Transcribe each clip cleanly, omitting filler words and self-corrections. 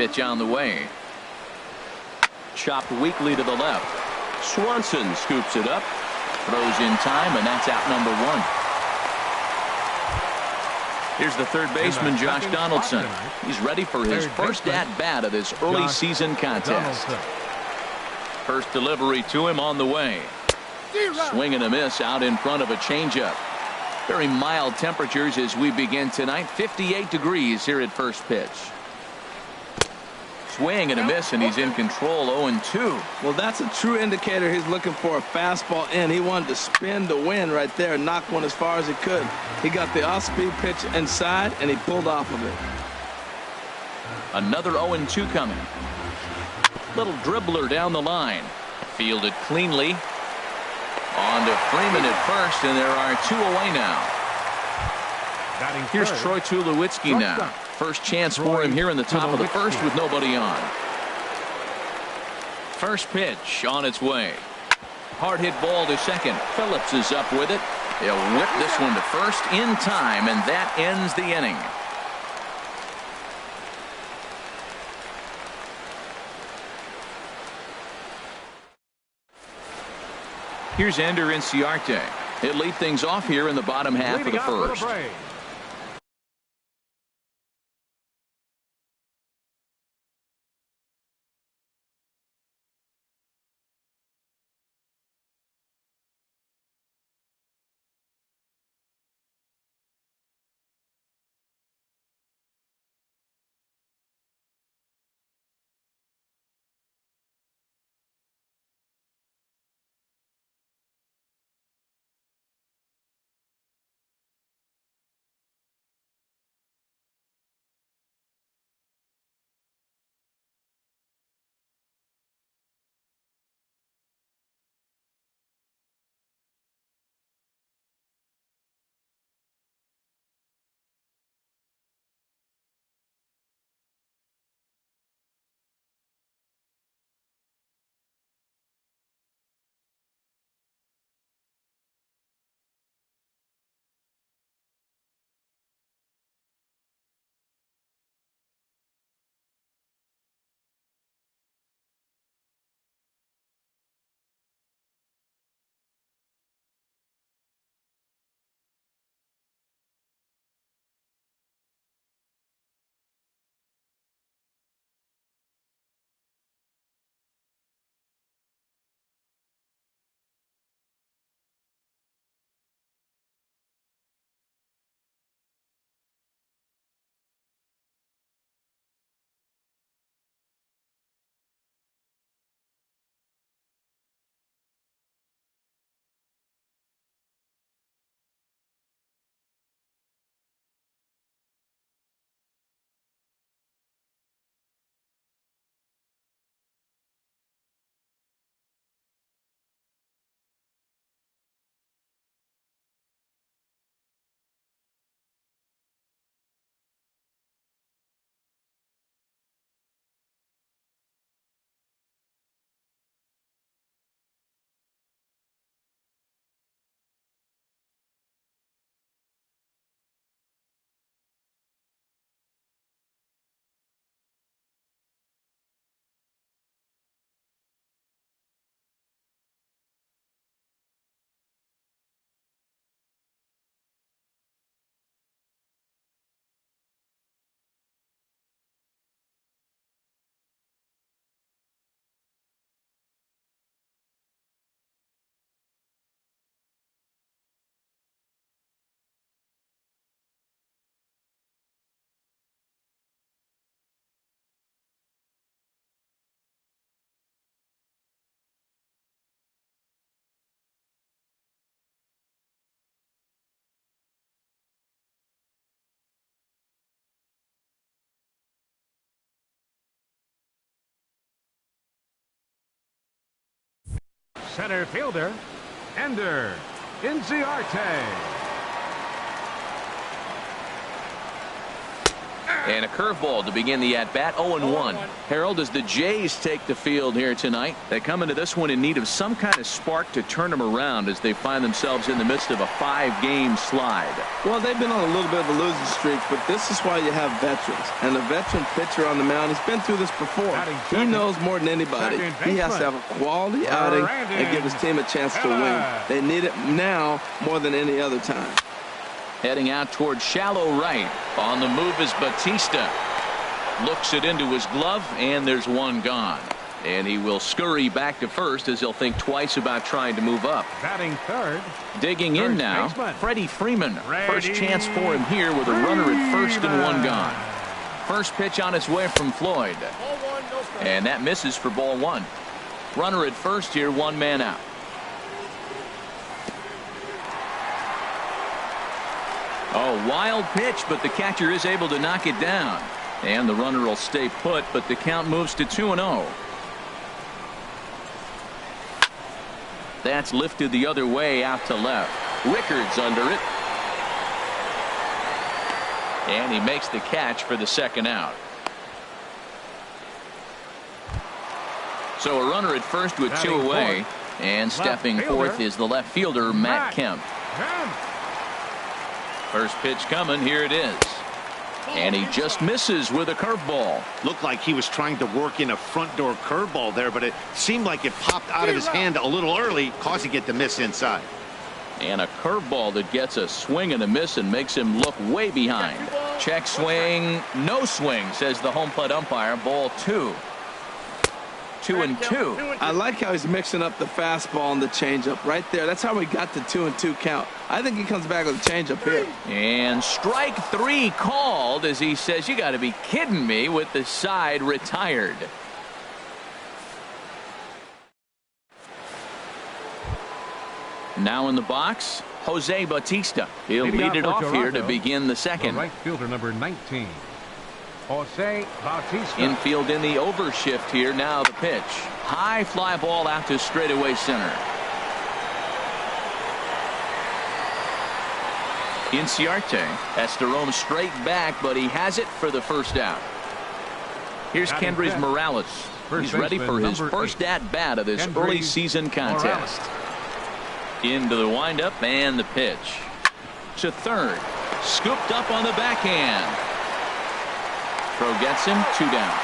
pitch on the way. Chopped weakly to the left. Swanson scoops it up. Throws in time, and that's out number one. Here's the third baseman, Josh Donaldson. He's ready for his first at-bat of this early season contest. First delivery to him on the way. Swing and a miss out in front of a changeup. Very mild temperatures as we begin tonight. 58 degrees here at first pitch. Swing and a miss, and he's in control. 0-2. Well, that's a true indicator. He's looking for a fastball in. He wanted to spin the wind right there and knock one as far as he could. He got the off-speed pitch inside, and he pulled off of it. Another 0-2 coming. Little dribbler down the line. Fielded cleanly. On to Freeman at first, and there are two away now. Here's Troy Tulowitzki now. First chance for him here in the top of the first with nobody on. First pitch on its way. Hard hit ball to second. Phillips is up with it. He'll whip this one to first in time, and that ends the inning. Here's Ender Inciarte. He'll lead things off here in the bottom half of the first. Center fielder, Ender Inciarte. And a curveball to begin the at-bat, 0-1. Harold, as the Jays take the field here tonight, they come into this one in need of some kind of spark to turn them around as they find themselves in the midst of a 5-game slide. Well, they've been on a little bit of a losing streak, but this is why you have veterans. And a veteran pitcher on the mound, he's been through this before. He knows more than anybody. He has to have a quality outing and give his team a chance to win. They need it now more than any other time. Heading out towards shallow right. On the move is Batista. Looks it into his glove, and there's one gone. And he will scurry back to first as he'll think twice about trying to move up. Batting third. Digging in now, Freddie Freeman. First chance for him here with a runner at first and one gone. First pitch on its way from Floyd. And that misses for ball one. Runner at first here, one man out. Oh, wild pitch, but the catcher is able to knock it down. And the runner will stay put, but the count moves to 2-0. That's lifted the other way out to left. Rickards under it. And he makes the catch for the second out. So a runner at first with two away. And stepping forth is the left fielder, Matt Kemp. First pitch coming. Here it is. And he just misses with a curveball. Looked like he was trying to work in a front door curveball there, but it seemed like it popped out of his hand a little early, causing it to miss inside. And a curveball that gets a swing and a miss and makes him look way behind. Check swing, no swing, says the home plate umpire. Ball two. 2-2. I like how he's mixing up the fastball and the changeup right there. That's how we got the 2-2 count. I think he comes back with a changeup here. And strike three called as he says, you got to be kidding me, with the side retired. Now in the box, Jose Batista. He'll lead it off here to begin the second. The right fielder, number 19. Jose Bautista. Infield in the overshift here. Now the pitch. High fly ball out to straightaway center. Inciarte has to roam straight back, but he has it for the first out. Here's Kendrys Morales. He's ready for his first at-bat of this early season contest. Into the windup and the pitch. To third. Scooped up on the backhand. Throw gets him, 2 down.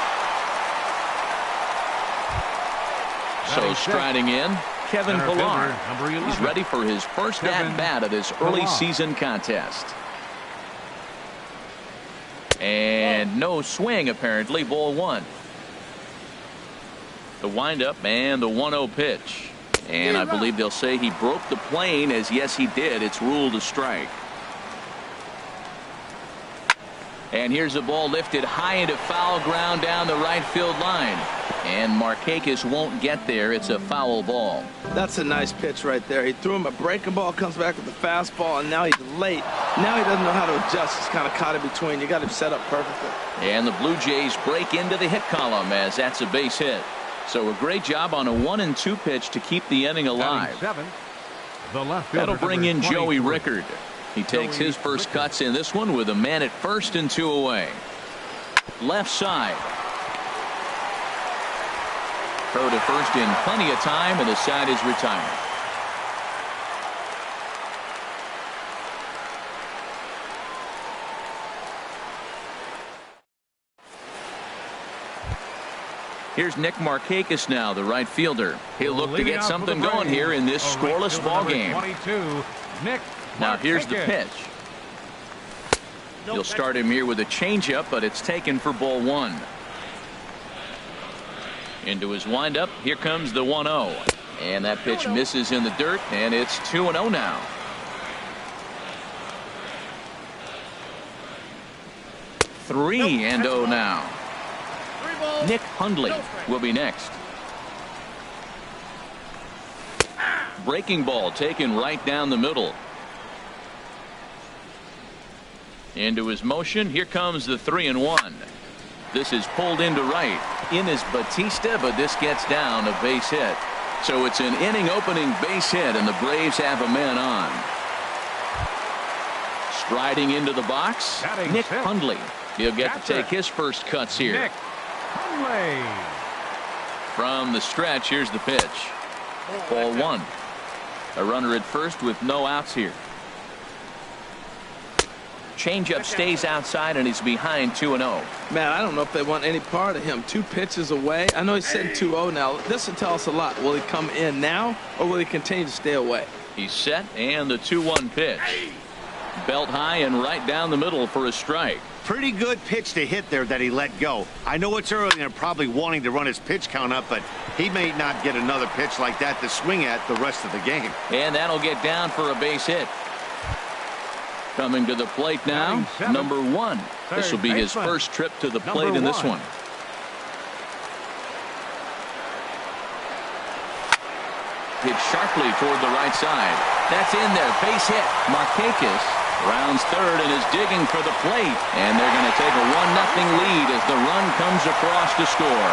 So striding in, Kevin Pillar. He's ready for his first at-bat of this early season contest. And no swing, apparently. Ball one. The windup and the 1-0 pitch. And I believe they'll say he broke the plane, as yes he did. It's ruled a strike. And here's a ball lifted high into foul ground down the right field line. And Markakis won't get there. It's a foul ball. That's a nice pitch right there. He threw him a breaking ball, comes back with the fastball, and now he's late. Now he doesn't know how to adjust. He's kind of caught in between. You got him set up perfectly. And the Blue Jays break into the hit column as that's a base hit. So a great job on a 1-2 pitch to keep the inning alive. That'll bring in Joey Rickard. He takes his first cuts in this one with a man at first and 2 away. Left side. Throw to first in plenty of time, and the side is retired. Here's Nick Markakis now, the right fielder. He'll look to get something going here in this scoreless ball game. Now here's the pitch. You'll start him here with a changeup, but it's taken for ball one. Into his windup. Here comes the 1-0. And that pitch misses in the dirt, and it's 2-0 now. Three and 0 now. Nick Hundley will be next. Breaking ball taken right down the middle. Into his motion. Here comes the 3-1. This is pulled into right. In is Batista, but this gets down, a base hit. So it's an inning opening base hit, and the Braves have a man on. Striding into the box, Nick Hundley. He'll get to take his first cuts here. From the stretch, here's the pitch. Ball one. A runner at first with no outs here. Changeup stays outside, and he's behind 2-0. Man, I don't know if they want any part of him. 2 pitches away. I know he's sitting 2-0 now. This will tell us a lot. Will he come in now, or will he continue to stay away? He's set, and the 2-1 pitch. Belt high and right down the middle for a strike. Pretty good pitch to hit there that he let go. I know it's early and they're probably wanting to run his pitch count up, but he may not get another pitch like that to swing at the rest of the game. And that'll get down for a base hit. Coming to the plate now, number 1. This will be his first trip to the plate in this one. Hit sharply toward the right side. That's in there. Base hit. Markakis rounds third and is digging for the plate. And they're going to take a 1-0 lead as the run comes across to score.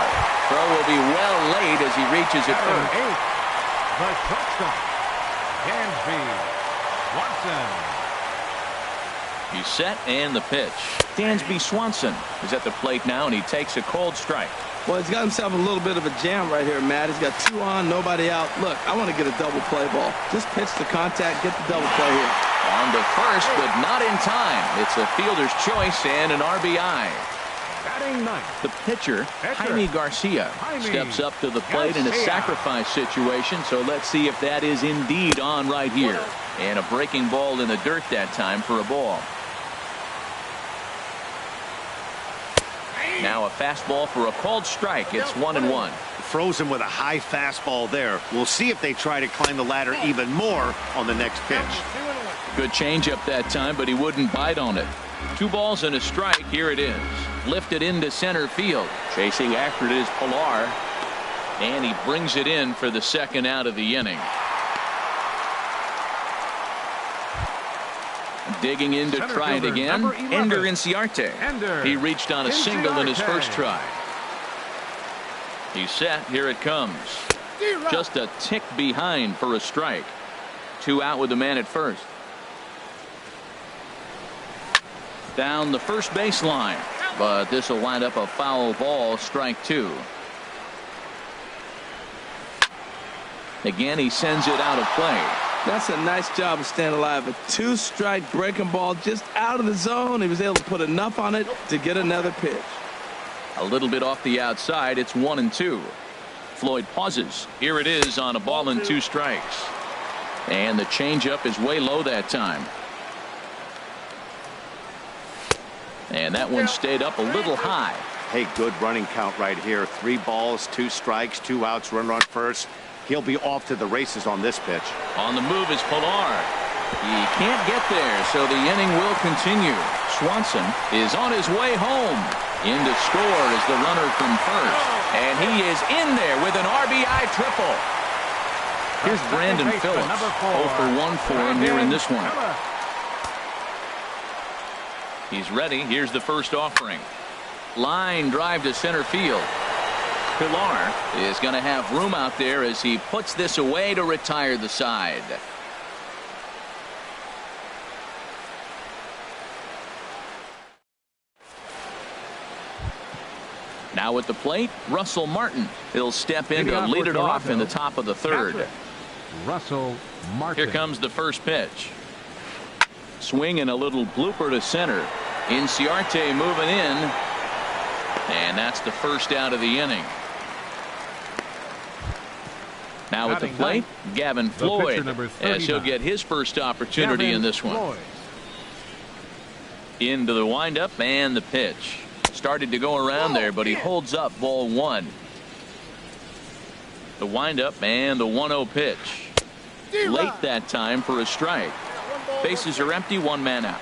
Throw will be well laid as he reaches it first. The shortstop, Dansby Swanson. He's set, and the pitch. Dansby Swanson is at the plate now, and he takes a cold strike. Well, he's got himself a little bit of a jam right here, Matt. He's got 2 on, nobody out. Look, I want to get a double play ball. Just pitch the contact, get the double play here. On to first, but not in time. It's a fielder's choice and an RBI. The pitcher, Jaime Garcia, steps up to the plate in a sacrifice situation, so let's see if that is indeed on right here. And a breaking ball in the dirt that time for a ball. Now a fastball for a called strike. It's 1-1. Throws him with a high fastball there. We'll see if they try to climb the ladder even more on the next pitch. Good changeup that time, but he wouldn't bite on it. 2 balls and a strike. Here it is. Lifted into center field. Chasing after it is Pilar. And he brings it in for the second out of the inning. Digging in to try it again. Ender Inciarte. He reached on a single in his first try. He's set. Here it comes. Just a tick behind for a strike. 2 out with the man at first. Down the first baseline. But this will wind up a foul ball. Strike 2. Again, he sends it out of play. That's a nice job of staying alive. A 2-strike breaking ball just out of the zone. He was able to put enough on it to get another pitch. A little bit off the outside. It's 1-2. Floyd pauses. Here it is on a ball and 2 strikes. And the changeup is way low that time. And that one stayed up a little high. Hey, good running count right here. 3 balls, 2 strikes, 2 outs, runner on first. He'll be off to the races on this pitch. On the move is Pilar. He can't get there, so the inning will continue. Swanson is on his way home. In to score is the runner from first. And he is in there with an RBI triple. Here's Brandon Phillips. 0 for 1 for him here in this one. He's ready. Here's the first offering. Line drive to center field. Pilar is going to have room out there as he puts this away to retire the side. Now at the plate, Russell Martin. He'll step in to lead it off in the top of the third. Russell Martin. Here comes the first pitch. Swing and a little blooper to center. Inciarte moving in. And that's the first out of the inning. Now at the plate, Gavin Floyd, as he'll get his first opportunity in this one. Into the windup and the pitch. Started to go around there, but he holds up ball 1. The windup and the 1-0 pitch. Late that time for a strike. Bases are empty, 1 man out.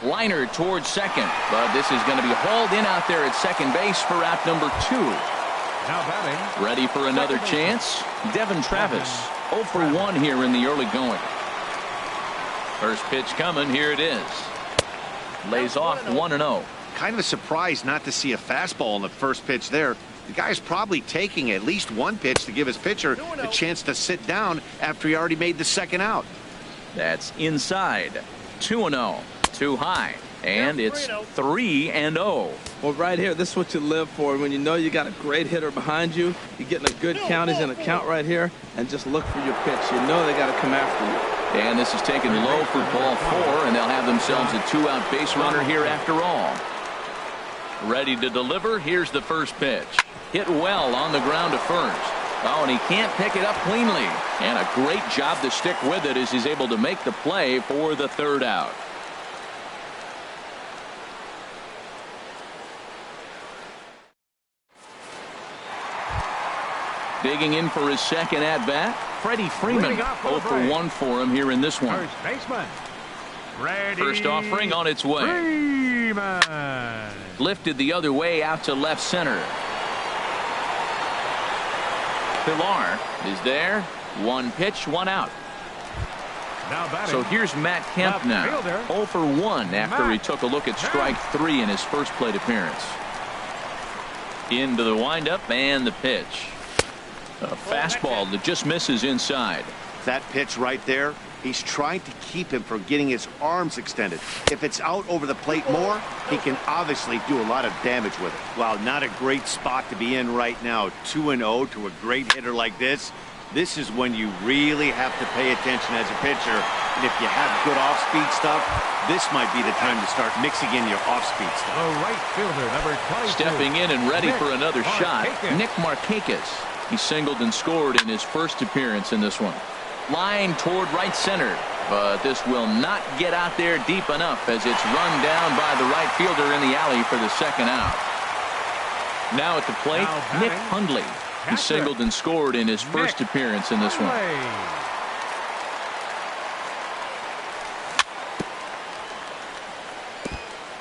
Liner towards second, but this is going to be hauled in out there at second base for out number 2. Now batting. Ready for another chance? Devin Travis. 0 for 1 here in the early going. First pitch coming. Here it is. Lays off 1-0. Kind of surprised not to see a fastball in the first pitch there. The guy's probably taking at least 1 pitch to give his pitcher a chance to sit down after he already made the second out. That's inside. 2-0. Too high. And it's 3-0. Well, right here, this is what you live for. When you know you got a great hitter behind you, you're getting a good count. He's in a count right here, and just look for your pitch. You know they got to come after you. And this is taken low for ball 4, and they'll have themselves a 2-out base runner here after all. Ready to deliver. Here's the first pitch. Hit well on the ground to first. Oh, and he can't pick it up cleanly. And a great job to stick with it as he's able to make the play for the 3rd out. Digging in for his second at-bat, Freddie Freeman. 0 for 1 for him here in this one. First baseman. First offering on its way. Freeman. Lifted the other way out to left center. Pilar is there. 1 pitch, 1 out. So here's Matt Kemp now. 0 for 1 after he took a look at strike 3 in his first plate appearance. Into the windup and the pitch. A fastball that just misses inside. That pitch right there, he's trying to keep him from getting his arms extended. If it's out over the plate more, he can obviously do a lot of damage with it. Wow, not a great spot to be in right now. 2-0 to a great hitter like this. This is when you really have to pay attention as a pitcher. And if you have good off-speed stuff, this might be the time to start mixing in your off-speed stuff. The right fielder, number 22. Stepping in and ready for another shot, Nick Markakis. He singled and scored in his first appearance in this one. Line toward right center, but this will not get out there deep enough as it's run down by the right fielder in the alley for the 2nd out. Now at the plate, Nick Hundley. He singled and scored in his first appearance in this one.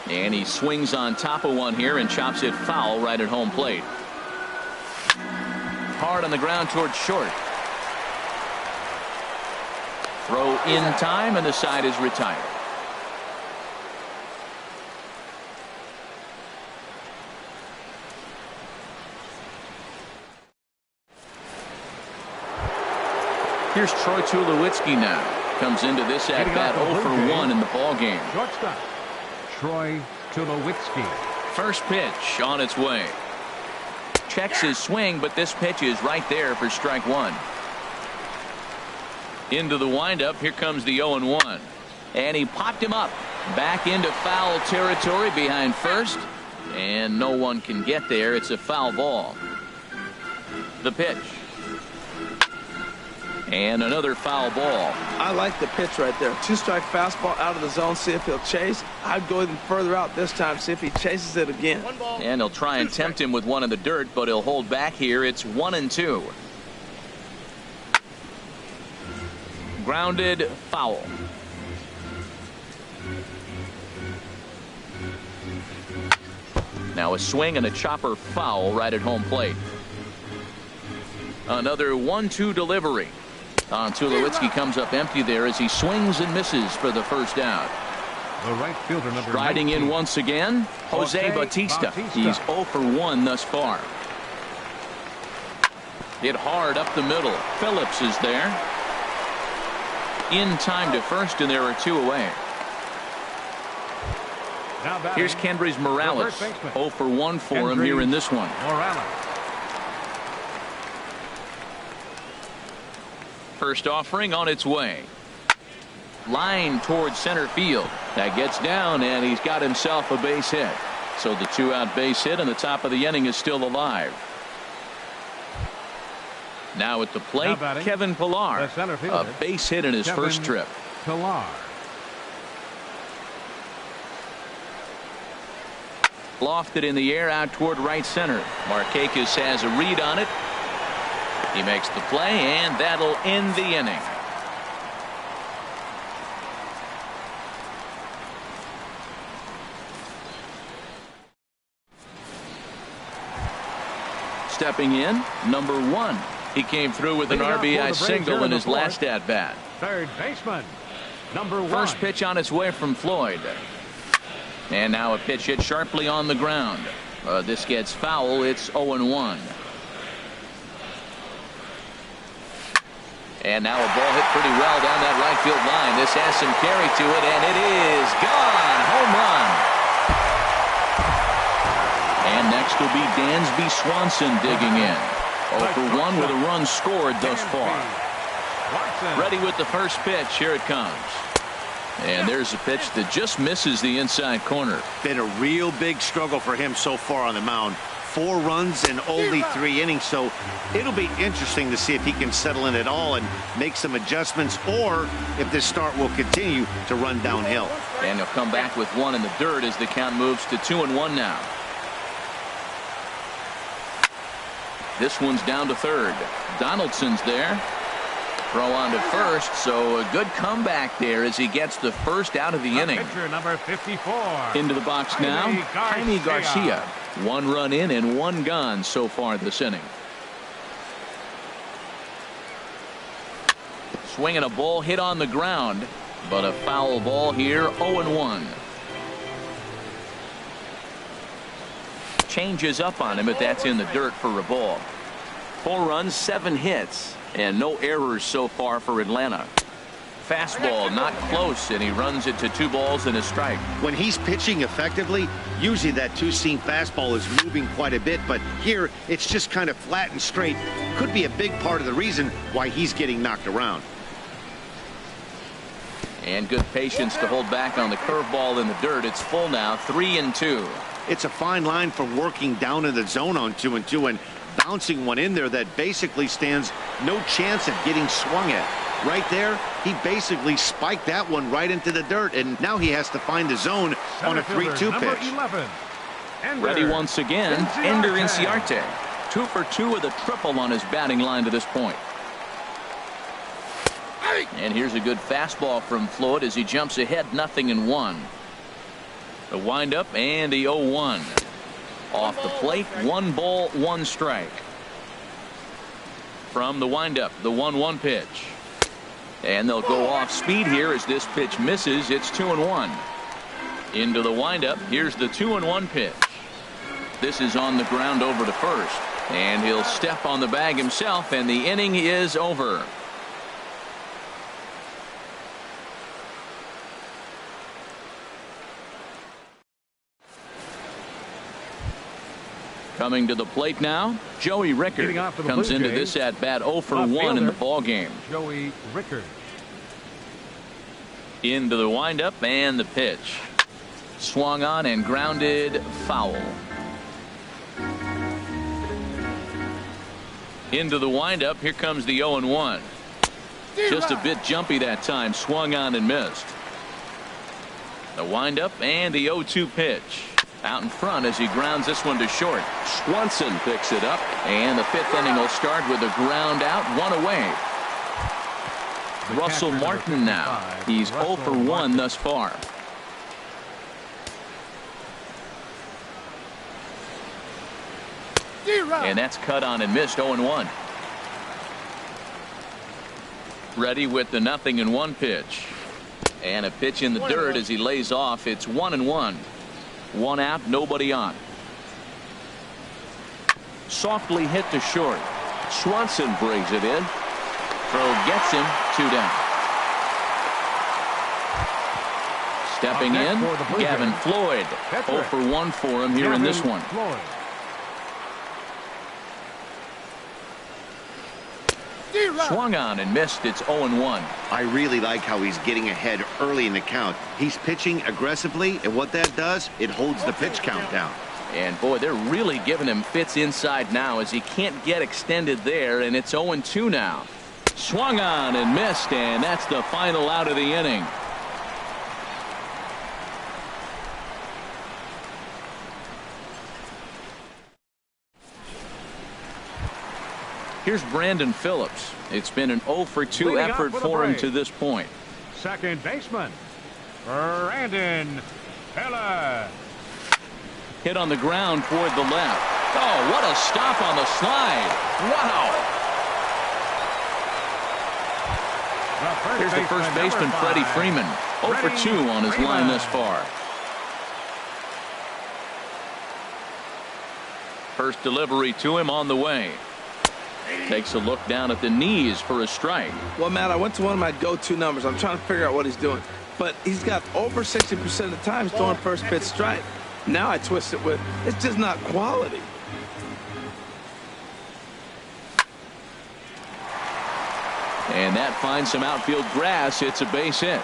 And he swings on top of one here and chops it foul right at home plate. Hard on the ground towards short. Throw in time, and the side is retired. Here's Troy Tulowitzki now. Comes into this at bat 0 for 1 in the ball game. Shortstop, Troy Tulowitzki. First pitch on its way. Checks his swing, but this pitch is right there for strike 1. Into the windup. Here comes the 0-1. And he popped him up. Back into foul territory behind first. And no one can get there. It's a foul ball. The pitch. And another foul ball. I like the pitch right there. 2-strike fastball out of the zone. See if he'll chase. I'd go even further out this time. See if he chases it again. And he'll try and tempt him with one in the dirt, but he'll hold back here. It's 1-2. Grounded, foul. Now a swing and a chopper foul right at home plate. Another 1-2 delivery. Tulowitzki comes up empty there as he swings and misses for the 1st out. The right fielder, number Riding 19. in once again, Jose Bautista. He's 0 for 1 thus far. Hit hard up the middle. Phillips is there. In time to first, and there are 2 away. Here's Kendrys Morales. 0 for 1 for him here in this one. Morales. First offering on its way. Line towards center field. That gets down, and he's got himself a base hit. So the 2-out base hit, and the top of the inning is still alive. Now at the plate, Kevin Pilar. A base hit in his first trip. Pilar. Lofted in the air out toward right center. Markakis has a read on it. He makes the play, and that'll end the inning. Stepping in, number 1. He came through with an RBI single in his last at-bat. Third baseman, number 1. First pitch on its way from Floyd. And now a pitch hit sharply on the ground. This gets foul. It's 0-1. And now a ball hit pretty well down that right field line. This has some carry to it, and it is gone. Home run. And next will be Dansby Swanson digging in. 0 for 1 with a run scored thus far. Ready with the first pitch. Here it comes. And there's a pitch that just misses the inside corner. Been a real big struggle for him so far on the mound. 4 runs in only 3 innings, so it'll be interesting to see if he can settle in at all and make some adjustments, or if this start will continue to run downhill. And he'll come back with 1 in the dirt as the count moves to 2-1 now. This one's down to third. Donaldson's there. Throw on to first, so a good comeback there as he gets the first out of the inning. Pitcher number 54. Into the box now, Jaime Garcia. 1 run in and 1 gone so far this inning. Swinging a ball hit on the ground, but a foul ball here, 0-1. Changes up on him, but that's in the dirt for a ball. 4 runs, 7 hits, and no errors so far for Atlanta. Fastball not close, and he runs it to 2 balls and a strike. When he's pitching effectively, usually that 2-seam fastball is moving quite a bit, but here it's just kind of flat and straight. Could be a big part of the reason why he's getting knocked around. And good patience to hold back on the curveball in the dirt. It's full now, 3-2. It's a fine line for working down in the zone on 2-2 and bouncing one in there that basically stands no chance of getting swung at. Right there, he basically spiked that one right into the dirt, and now he has to find the zone on a 3-2 pitch. 11, ready once again, Ender Inciarte. 2 for 2 with a triple on his batting line to this point. And here's a good fastball from Floyd as he jumps ahead, 0-1. The windup and the 0-1. Off the plate, 1 ball, 1 strike. From the windup, the 1-1 pitch. And they'll go off speed here as this pitch misses. It's 2-1. Into the windup. Here's the 2-1 pitch. This is on the ground over to first. And he'll step on the bag himself, and the inning is over. Coming to the plate now, Joey Rickard comes into this at bat 0 for 1 in the ball game. Joey Rickard. Into the windup and the pitch. Swung on and grounded foul. Into the windup. Here comes the 0-1. Just a bit jumpy that time. Swung on and missed. The windup and the 0-2 pitch. Out in front as he grounds this one to short. Swanson picks it up, and the 5th inning will start with a ground out, 1 away. Russell Martin now. He's 0 for 1 thus far. And that's cut on and missed, 0-1. Ready with the 0-1 pitch. And a pitch in the dirt as he lays off. It's 1-1. 1 out, nobody on. Softly hit to short. Swanson brings it in. Throw gets him, 2 down. Stepping in, Gavin Floyd. 0 for 1 for him here in this one. Swung on and missed. It's 0-1. I really like how he's getting ahead early in the count. He's pitching aggressively, and what that does, it holds the pitch count down. And boy, they're really giving him fits inside now as he can't get extended there, and it's 0-2 now. Swung on and missed, and that's the final out of the inning. Here's Brandon Phillips. It's been an 0 for 2 effort for him to this point. Second baseman, Brandon Phillips. Hit on the ground toward the left. Oh, what a stop on the slide. Wow. Here's the first baseman, Freddie Freeman. 0 for 2 on his line thus far. First delivery to him on the way. Takes a look down at the knees for a strike. Well, Matt, I went to one of my go-to numbers. I'm trying to figure out what he's doing. But he's got over 60% of the time throwing first pitch strike. Now I twist it with, it's just not quality. And that finds some outfield grass. It's a base hit.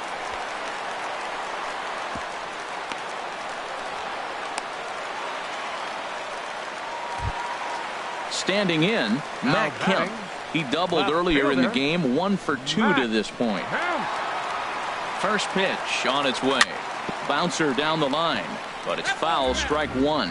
Standing in, Matt Kemp. He doubled earlier in the game, 1 for 2 to this point. First pitch on its way. Bouncer down the line, but it's foul, strike 1.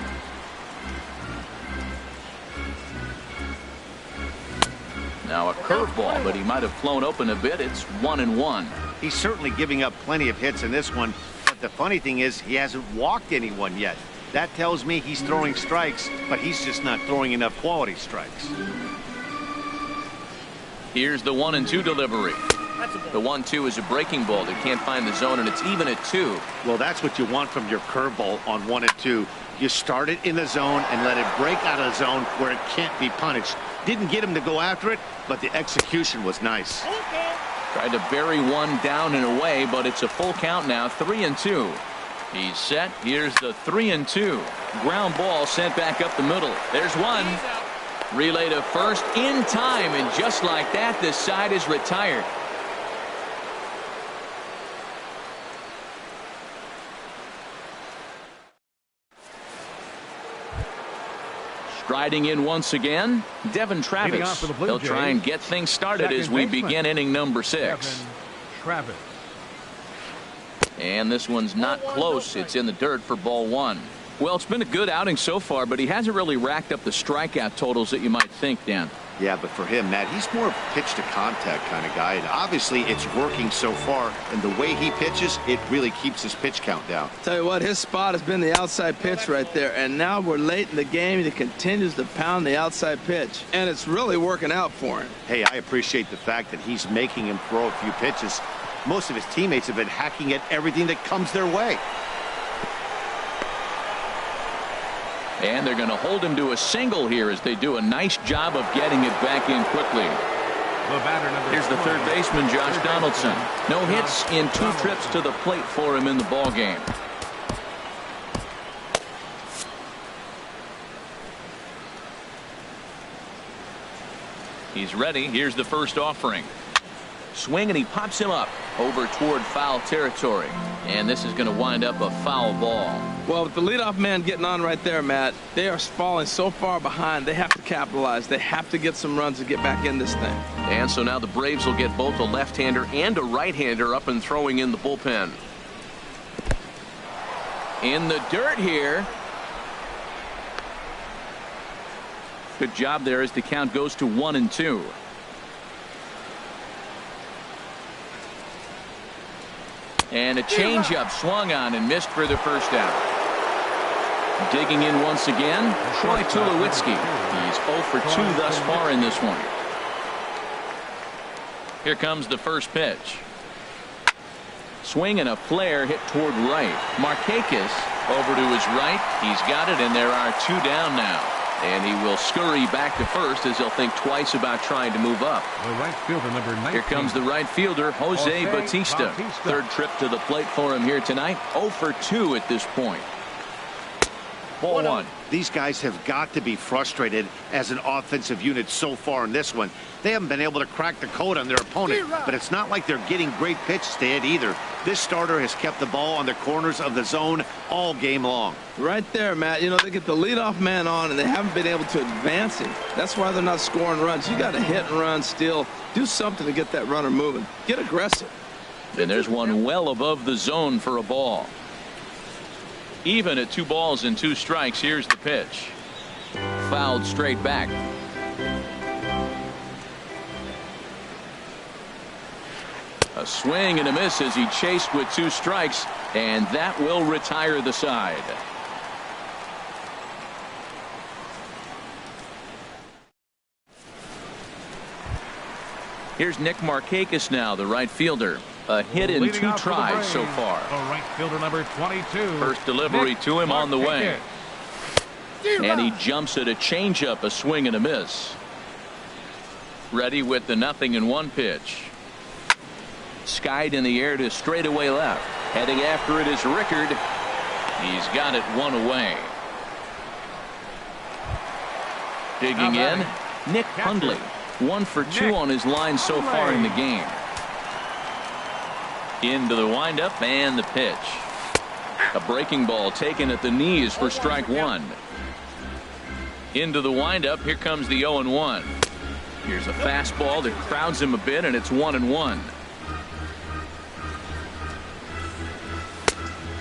Now a curveball, but he might have flown open a bit. It's 1-1. He's certainly giving up plenty of hits in this one, but the funny thing is he hasn't walked anyone yet. That tells me he's throwing strikes, but he's just not throwing enough quality strikes. Here's the 1-2 delivery. The 1-2 is a breaking ball that can't find the zone, and it's even at 2. Well, that's what you want from your curveball on 1 and 2. You start it in the zone and let it break out of the zone where it can't be punished. Didn't get him to go after it, but the execution was nice. Tried to bury one down and away, but it's a full count now, 3-2. He's set. Here's the 3-2. Ground ball sent back up the middle. There's one. Relay to first in time, and just like that, this side is retired. Striding in once again, Devin Travis. He'll try and get things started as we begin inning number 6. Travis. And this one's not close. It's in the dirt for ball 1. Well, it's been a good outing so far, but he hasn't really racked up the strikeout totals that you might think, Dan. Yeah, but for him, Matt, he's more of a pitch to contact kind of guy, and obviously it's working so far, and the way he pitches, it really keeps his pitch count down. Tell you what, his spot has been the outside pitch right there, and now we're late in the game and he continues to pound the outside pitch, and it's really working out for him. Hey, I appreciate the fact that he's making him throw a few pitches. Most of his teammates have been hacking at everything that comes their way. And they're going to hold him to a single here as they do a nice job of getting it back in quickly. Here's the third baseman, Josh Donaldson. No hits in 2 trips to the plate for him in the ball game. He's ready. Here's the first offering. Swing, and he pops him up over toward foul territory. And this is going to wind up a foul ball. Well, with the leadoff man getting on right there, Matt, they are falling so far behind, they have to capitalize. They have to get some runs to get back in this thing. And so now the Braves will get both a left-hander and a right-hander up and throwing in the bullpen. In the dirt here. Good job there as the count goes to 1-2. And a changeup swung on and missed for the first out. Digging in once again, Troy Tulowitzki. He's 0 for 2 thus far in this one. Here comes the first pitch. Swing and a flare hit toward right. Markakis over to his right. He's got it, and there are 2 down now. And he will scurry back to first as he'll think twice about trying to move up. The right fielder, number 19. Here comes the right fielder, Jose Bautista. Third trip to the plate for him here tonight. 0 for 2 at this point. Ball 1. These guys have got to be frustrated as an offensive unit so far in this one. They haven't been able to crack the code on their opponent, but it's not like they're getting great pitches to hit either. This starter has kept the ball on the corners of the zone all game long. Right there, Matt. You know, they get the leadoff man on, and they haven't been able to advance him. That's why they're not scoring runs. You got to hit and run, steal, do something to get that runner moving. Get aggressive. And there's one well above the zone for a ball. Even at 2 balls and 2 strikes. Here's the pitch. Fouled straight back. A swing and a miss as he chased with 2 strikes, and that will retire the side. Here's Nick Markakis now, the right fielder. A hit in 2 tries so far. The right fielder, number 22. First delivery to him on the way. And he jumps at a changeup, a swing and a miss. Ready with the 0-1 pitch. Skied in the air to straightaway left. Heading after it is Rickard. He's got it one away. Digging in, Nick Hundley. 1 for 2 on his line so far in the game. Into the windup and the pitch. A breaking ball taken at the knees for strike 1. Into the windup. Here comes the 0-1. Here's a fastball that crowds him a bit, and it's 1-1.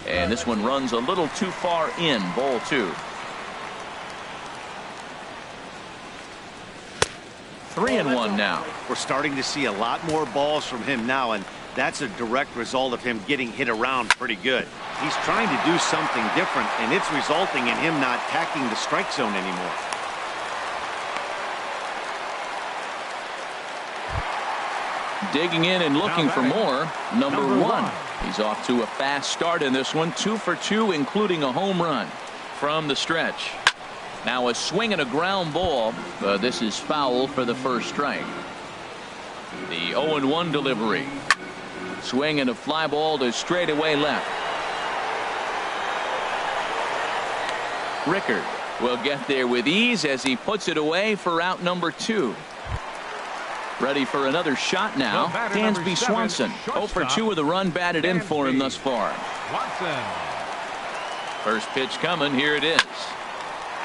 And this one runs a little too far in. Ball 2. 3-1 now. We're starting to see a lot more balls from him now, and that's a direct result of him getting hit around pretty good. He's trying to do something different, and it's resulting in him not attacking the strike zone anymore. Digging in and looking for more. Number 1. He's off to a fast start in this one. 2 for 2, including a home run from the stretch. Now a swing and a ground ball. This is foul for the first strike. The 0-1 delivery. Swing and a fly ball to straightaway left. Rickard will get there with ease as he puts it away for out number 2. Ready for another shot now. Dansby Swanson. 0 for 2 with a run batted in for him thus far. First pitch coming. Here it is.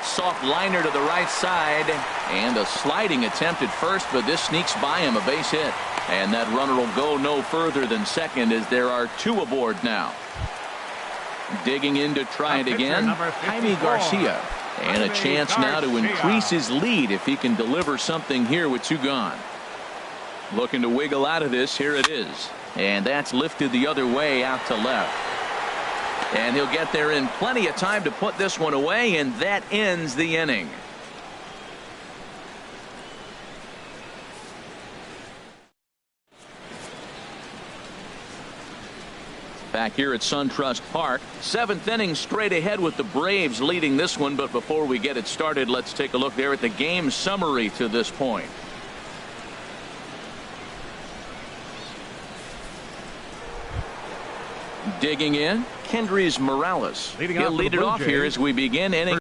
Soft liner to the right side, and a sliding attempt at first, but this sneaks by him, a base hit. And that runner will go no further than second as there are 2 aboard now. Digging in to try it again, Jaime Garcia. And a chance now to increase his lead if he can deliver something here with 2 gone. Looking to wiggle out of this. Here it is. And that's lifted the other way out to left. And he'll get there in plenty of time to put this one away, and that ends the inning. Back here at SunTrust Park, 7th inning straight ahead with the Braves leading this one. But before we get it started, let's take a look there at the game summary to this point. Digging in, Kendrys Morales. He'll lead it off here as we begin inning.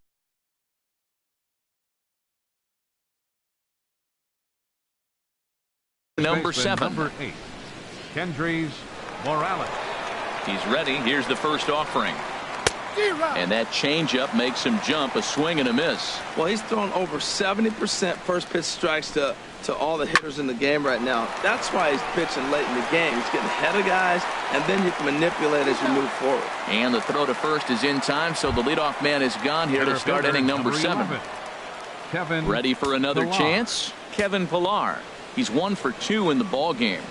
Number 7. Number 8, Kendrys Morales. He's ready. Here's the first offering. And that changeup makes him jump. A swing and a miss. Well, he's thrown over 70% first pitch strikes to all the hitters in the game right now. That's why he's pitching late in the game. He's getting ahead of guys, and then you can manipulate as you move forward. And the throw to first is in time, so the leadoff man is gone here to start inning number 7. Kevin ready for another Pillar. chance. Kevin Pillar. He's 1 for 2 in the ball game.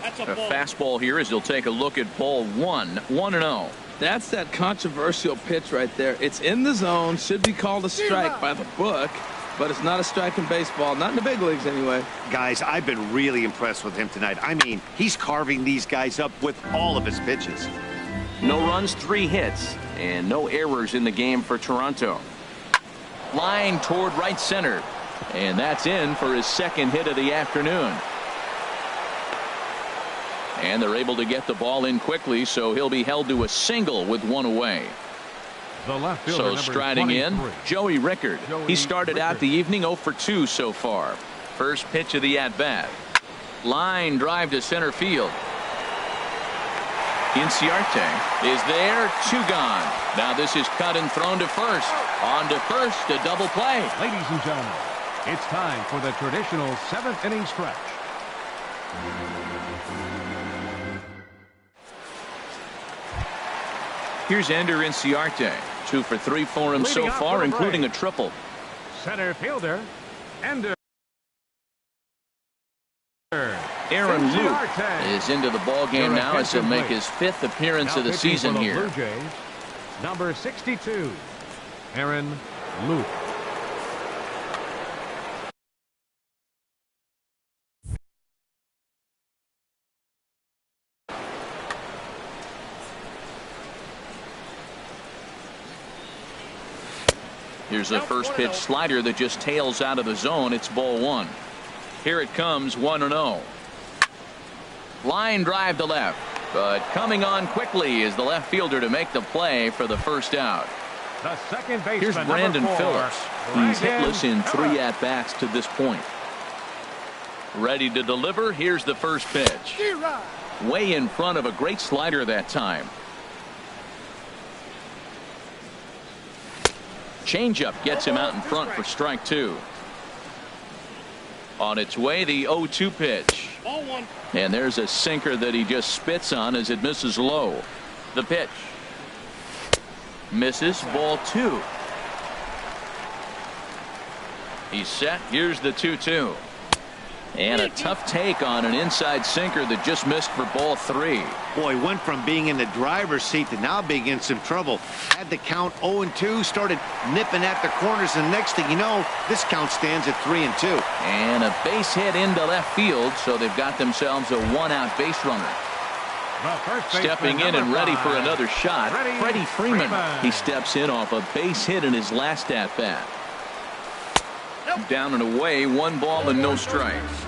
A fastball here as he'll take a look at ball 1. 1-0. That's that controversial pitch right there. It's in the zone, should be called a strike by the book, but it's not a strike in baseball, not in the big leagues anyway. Guys, I've been really impressed with him tonight. I mean, he's carving these guys up with all of his pitches. No runs, 3 hits, and no errors in the game for Toronto. Line toward right center, and that's in for his 2nd hit of the afternoon. And they're able to get the ball in quickly, so he'll be held to a single with 1 away. The left fielder, So striding in, Joey Rickard. He started out the evening 0 for 2 so far. First pitch of the at-bat. Line drive to center field. Inciarte is there. 2 gone. Now this is cut and thrown to first. On to first, a double play. Ladies and gentlemen, it's time for the traditional 7th inning stretch. Here's Ender Inciarte. 2 for 3 for him so far, including a triple. Center fielder, Ender. Aaron Luke is into the ball game now as he'll make his 5th appearance of the season here. Blue Jays, number 62, Aaron Luke. Here's a first pitch slider that just tails out of the zone. It's ball one. Here it comes, 1-0. Line drive to left, but coming on quickly is the left fielder to make the play for the first out. The second baseman, here's Brandon Phillips. He's hitless in 3 at-bats to this point. Ready to deliver. Here's the first pitch. Way in front of a great slider that time. Changeup gets him out in front for strike 2. On its way, the 0-2 pitch. And there's a sinker that he just spits on as it misses low. The pitch. Misses, ball 2. He's set. Here's the 2-2. And a tough take on an inside sinker that just missed for ball 3. Boy, went from being in the driver's seat to now being in some trouble. Had the count 0-2, started nipping at the corners, and next thing you know, this count stands at 3-2. And a base hit into left field, so they've got themselves a 1-out base runner. Stepping in and ready for another shot, Freddie Freeman. He steps in off a base hit in his last at-bat. Down and away, 1 ball and no strikes.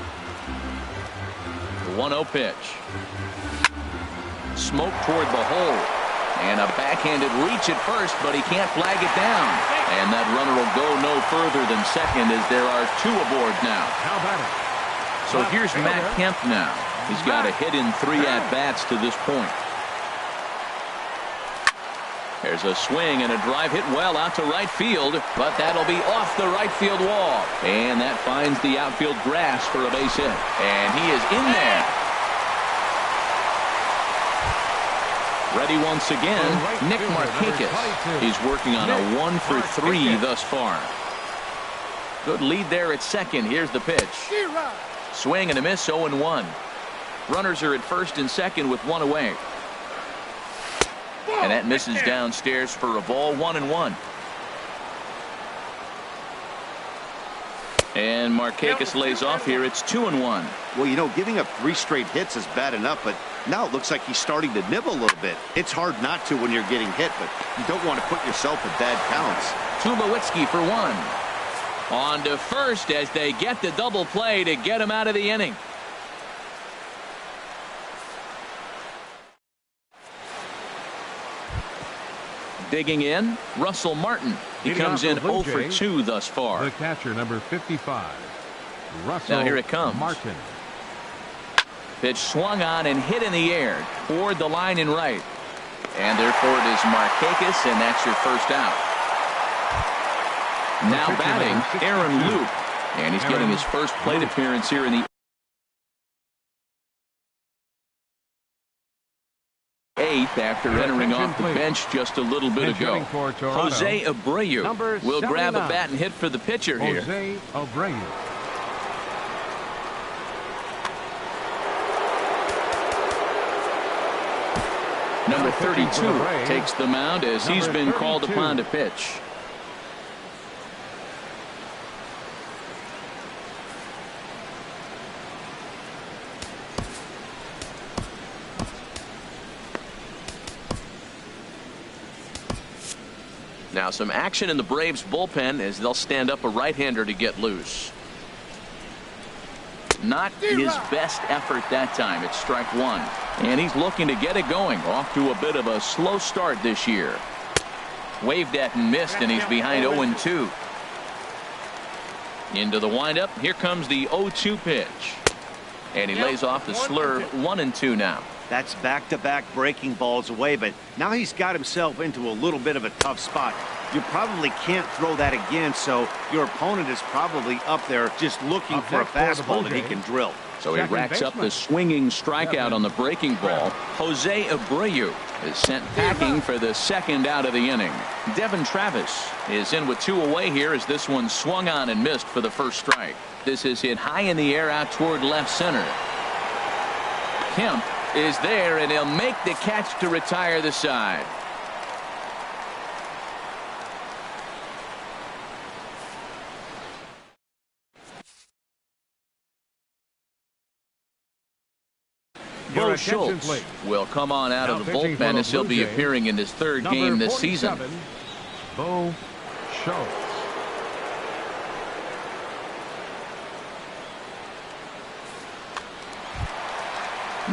The 1-0 pitch. Smoke toward the hole. And a backhanded reach at first, but he can't flag it down. And that runner will go no further than second as there are 2 aboard now. So here's Matt Kemp now. He's got a hit in 3 at-bats to this point. There's a swing and a drive hit well out to right field, but that'll be off the right field wall. And that finds the outfield grass for a base hit. And he is in there. Ready once again, Nick Markakis. He's working on a 1-for-3 thus far. Good lead there at second. Here's the pitch. Swing and a miss, 0-1. Runners are at first and second with 1 away. And that misses downstairs for a ball, 1-1. And Markakis lays off here. It's 2-1. Well, you know, giving up 3 straight hits is bad enough, but now it looks like he's starting to nibble a little bit. It's hard not to when you're getting hit, but you don't want to put yourself in bad counts. Tulowitzki for 1. On to first as they get the double play to get him out of the inning. Digging in, Russell Martin. He comes in 0 for 2 thus far. The catcher, number 55, Russell now here it comes. Martin. Pitch swung on and hit in the air toward the line and right. And therefore it is Markakis, and that's your first out. Now batting, Aaron Loup. And he's getting his first plate appearance here in the 8th after entering off the bench just a little bit ago. Jose Abreu will grab a bat and hit for the pitcher here. Jose Abreu. Number 32 takes the mound as he's been called upon to pitch. Now some action in the Braves bullpen as they'll stand up a right-hander to get loose. Not his best effort that time. It's strike 1. And he's looking to get it going. Off to a bit of a slow start this year. Waved at and missed, and he's behind 0-2. Into the windup. Here comes the 0-2 pitch. And he lays off the slurve. 1-2 now. That's back-to-back breaking balls away, but now he's got himself into a little bit of a tough spot. You probably can't throw that again, so your opponent is probably up there just looking for a fastball that he can drill. So he racks up the swinging strikeout on the breaking ball. Jose Abreu is sent packing for the second out of the inning. Devin Travis is in with 2 away here as this one swung on and missed for the first strike. This is hit high in the air out toward left center. Kemp is there, and he'll make the catch to retire the side. Bo Schultz will come on out of the bullpen as he'll be appearing in his 3rd game this season. Bo Schultz.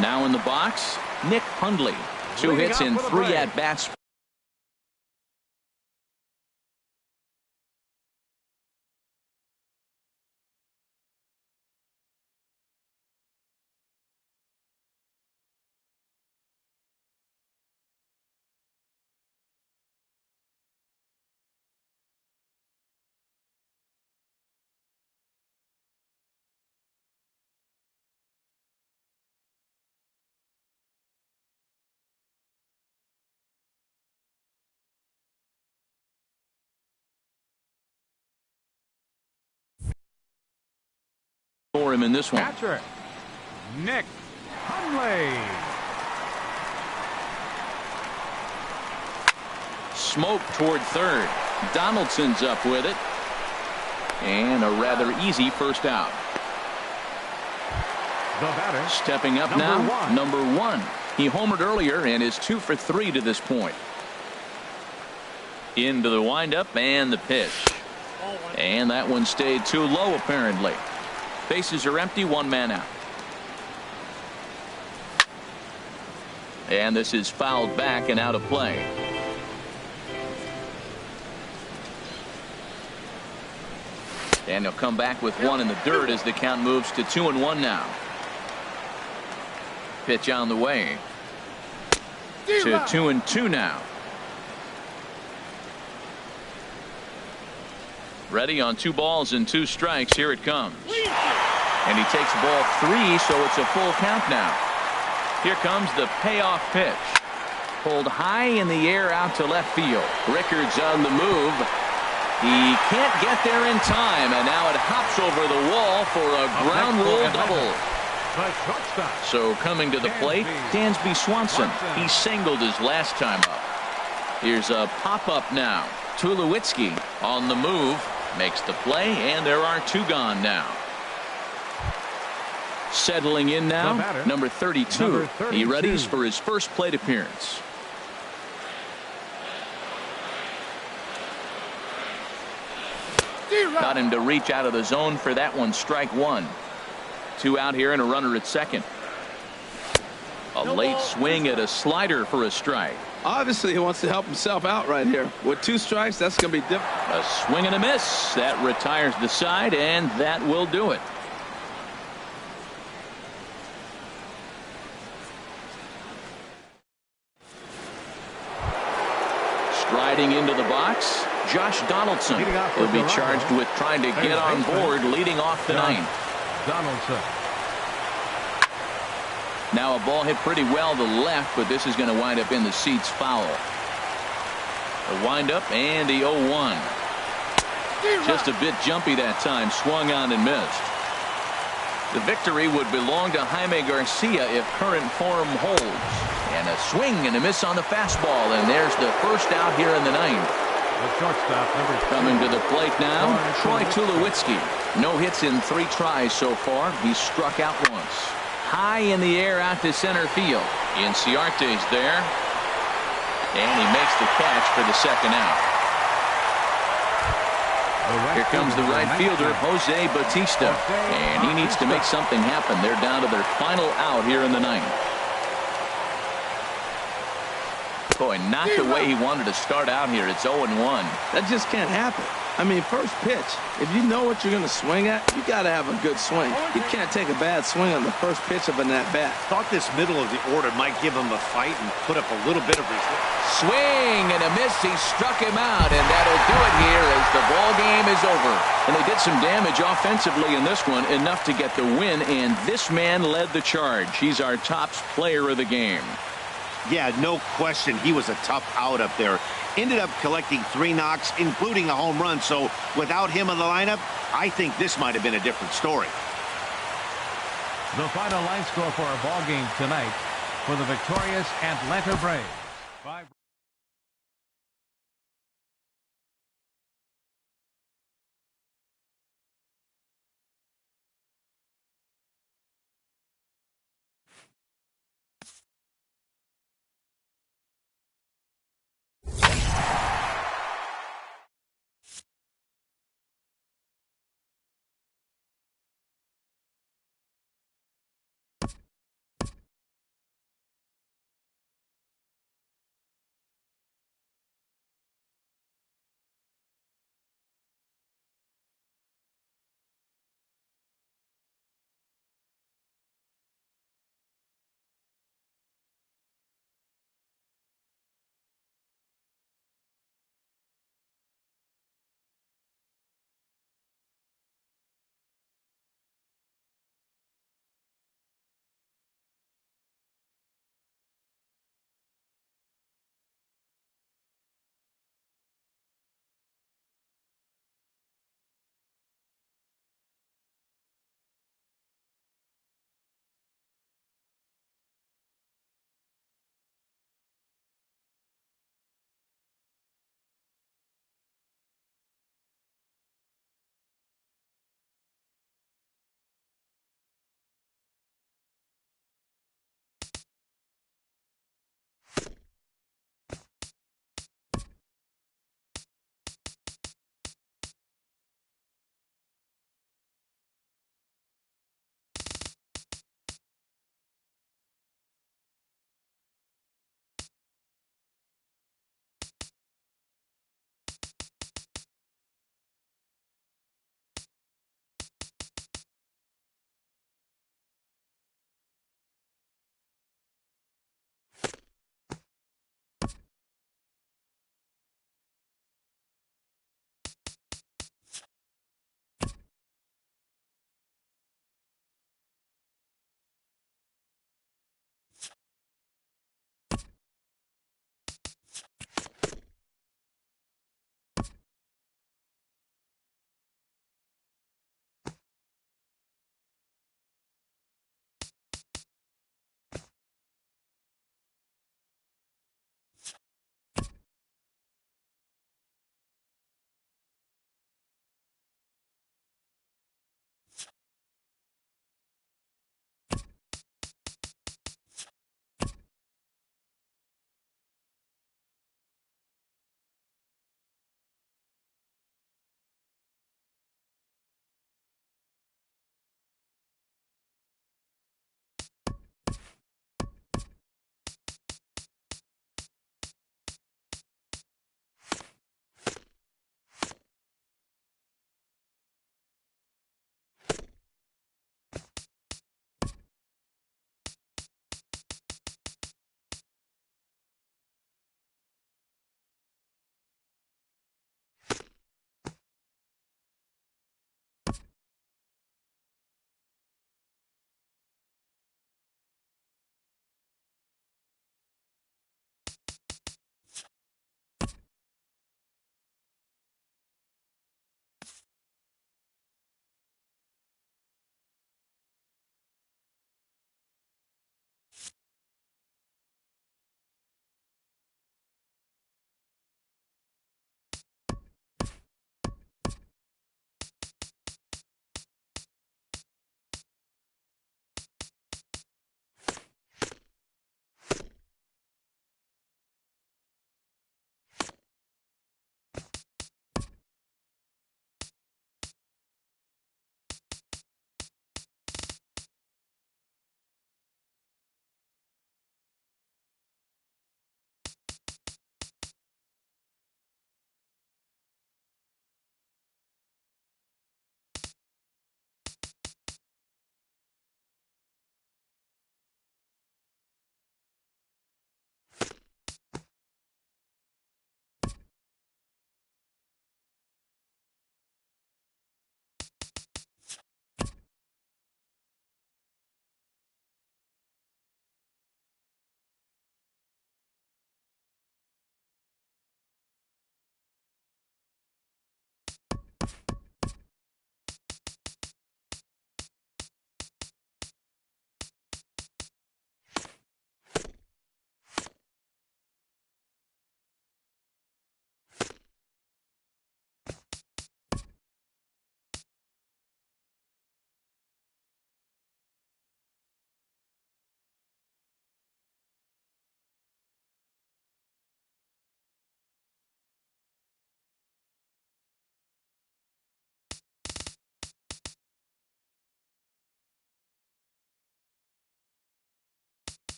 Now in the box, Nick Hundley. 2 hits in 3 at-bats. For him in this one. Catcher, Nick Hundley. Smoke toward third. Donaldson's up with it. And a rather easy first out. The batter, Stepping up number one. He homered earlier and is 2 for 3 to this point. Into the windup and the pitch. And that one stayed too low apparently. Bases are empty, 1 man out. And this is fouled back and out of play. And he'll come back with 1 in the dirt as the count moves to 2-1 now. Pitch on the way. To 2-2 now. Ready on 2 balls and 2 strikes. Here it comes. And he takes ball 3, so it's a full count now. Here comes the payoff pitch. Pulled high in the air out to left field. Rickards on the move. He can't get there in time, and now it hops over the wall for a ground rule double. So coming to the plate, Dansby Swanson. He singled his last time up. Here's a pop-up now. Tulowitzki on the move. Makes the play, and there are 2 gone now. Settling in now, number 32. He readies for his first plate appearance. Got him to reach out of the zone for that one. Strike 1. 2 out here and a runner at second. A late swing at a slider for a strike. Obviously, he wants to help himself out right here. With 2 strikes, that's going to be different. A swing and a miss. That retires the side, and that will do it. Striding into the box, Josh Donaldson. He'll be charged with trying to get on board leading off the 9th. Donaldson. Now a ball hit pretty well to left, but this is going to wind up in the seats foul. The windup and the 0-1. Just a bit jumpy that time. Swung on and missed. The victory would belong to Jaime Garcia if current form holds. And a swing and a miss on the fastball, and there's the first out here in the 9th. The shortstop, number 2. Coming to the plate now, Troy Tulowitzki. No hits in 3 tries so far. He's struck out once. High in the air out to center field. Inciarte's there. And he makes the catch for the second out. Here comes the right fielder, Jose Bautista. And he needs to make something happen. They're down to their final out here in the 9th. Boy, not the way he wanted to start out here. It's 0-1. That just can't happen. I mean, first pitch, if you know what you're going to swing at, you got to have a good swing. You can't take a bad swing on the first pitch of an at-bat. Thought this middle of the order might give him a fight and put up a little bit of resistance. Swing and a miss. He struck him out, and that'll do it here as the ball game is over. And they did some damage offensively in this one, enough to get the win, and this man led the charge. He's our top player of the game. Yeah, no question. He was a tough out up there. Ended up collecting 3 knocks, including a home run. So without him in the lineup, I think this might have been a different story. The final line score for our ball game tonight for the victorious Atlanta Braves.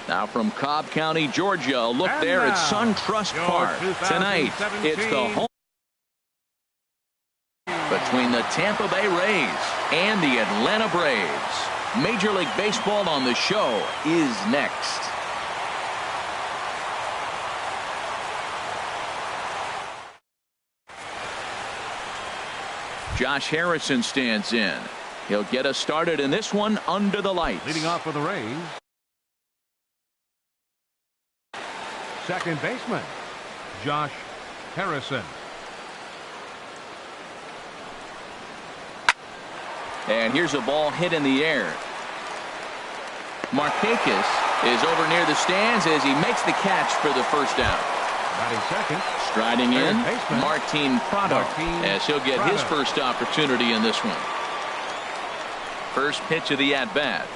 Now from Cobb County, Georgia, a look there at SunTrust Park. Tonight, it's the home between the Tampa Bay Rays and the Atlanta Braves. Major League Baseball on the show is next. Josh Harrison stands in. He'll get us started in this one under the lights. Leading off for the Rays, second baseman, Josh Harrison. And here's a ball hit in the air. Markakis is over near the stands as he makes the catch for the first out. Batting second, striding in, Martin Prado, as he'll get his first opportunity in this one. First pitch of the at-bat.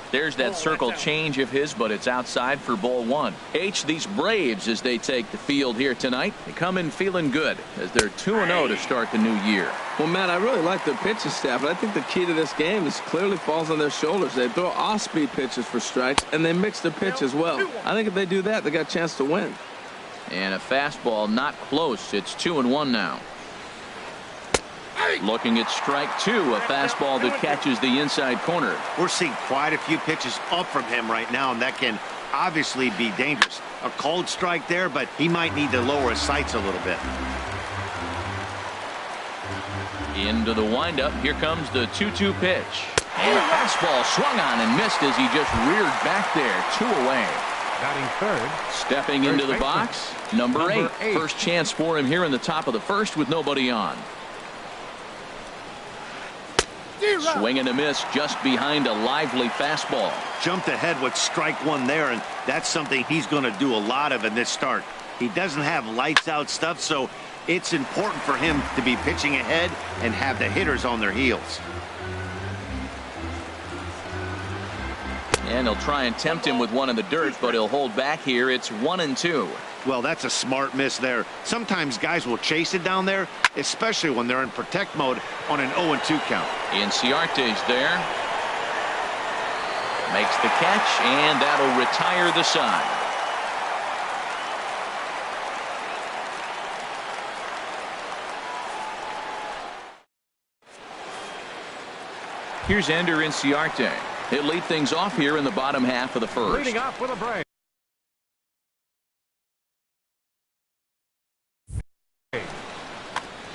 There's that circle change of his, but it's outside for ball one. These Braves, as they take the field here tonight, they come in feeling good as they're 2-0 to start the new year. Well, Matt, I really like their pitching staff, but I think the key to this game is clearly falls on their shoulders. They throw off-speed pitches for strikes, and they mix the pitch as well. I think if they do that, they got a chance to win. And a fastball not close. It's 2-1 now. Looking at strike two, a fastball that catches the inside corner. We're seeing quite a few pitches up from him right now, and that can obviously be dangerous. A cold strike there, but he might need to lower his sights a little bit. Into the windup. Here comes the 2-2 pitch. And a fastball swung on and missed as he just reared back there. 2 away. Batting third. Stepping into the box, number 8. First chance for him here in the top of the first with nobody on. Swing and a miss just behind a lively fastball. Jumped ahead with strike one there, and that's something he's going to do a lot of in this start. He doesn't have lights out stuff, so it's important for him to be pitching ahead and have the hitters on their heels. And he'll try and tempt him with one in the dirt, but he'll hold back here. It's 1-2. Well, that's a smart miss there. Sometimes guys will chase it down there, especially when they're in protect mode on an 0-2 count. Inciarte's there. Makes the catch, and that'll retire the side. Here's Ender Inciarte. He'll lead things off here in the bottom half of the first. Leading off for the Braves,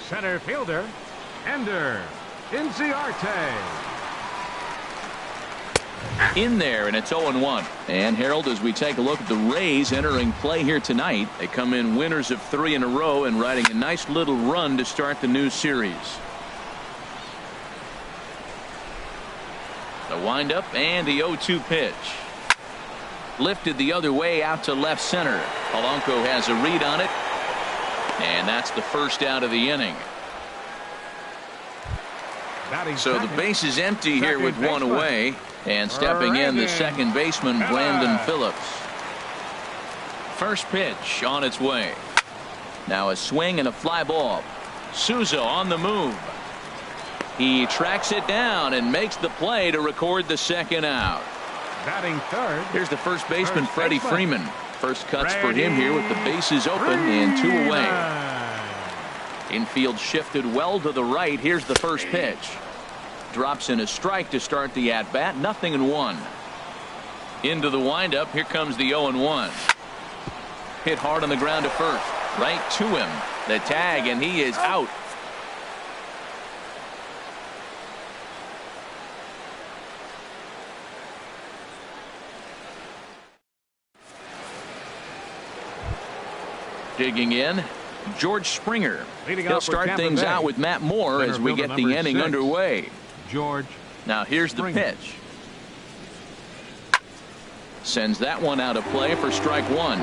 center fielder, Ender Inciarte. In there, and it's 0-1. And Harold, as we take a look at the Rays entering play here tonight, they come in winners of 3 in a row and riding a nice little run to start the new series. The windup and the 0-2 pitch. Lifted the other way out to left center. Polanco has a read on it. And that's the first out of the inning. So the base is empty here with one away. And stepping in, the second baseman, Brandon Phillips. First pitch on its way. Now a swing and a fly ball. Souza on the move. He tracks it down and makes the play to record the second out. Batting third. Here's the first baseman, Freddie Freeman. First cuts for him here with the bases open and 2 away. Infield shifted well to the right. Here's the first pitch. Drops in a strike to start the at-bat. 0-1. Into the windup. Here comes the 0-1. Hit hard on the ground to first. Right to him. The tag, and he is out. Digging in, George Springer. He'll start things out with Matt Moore as we get the inning underway. George. Now here's the pitch. Sends that one out of play for strike one.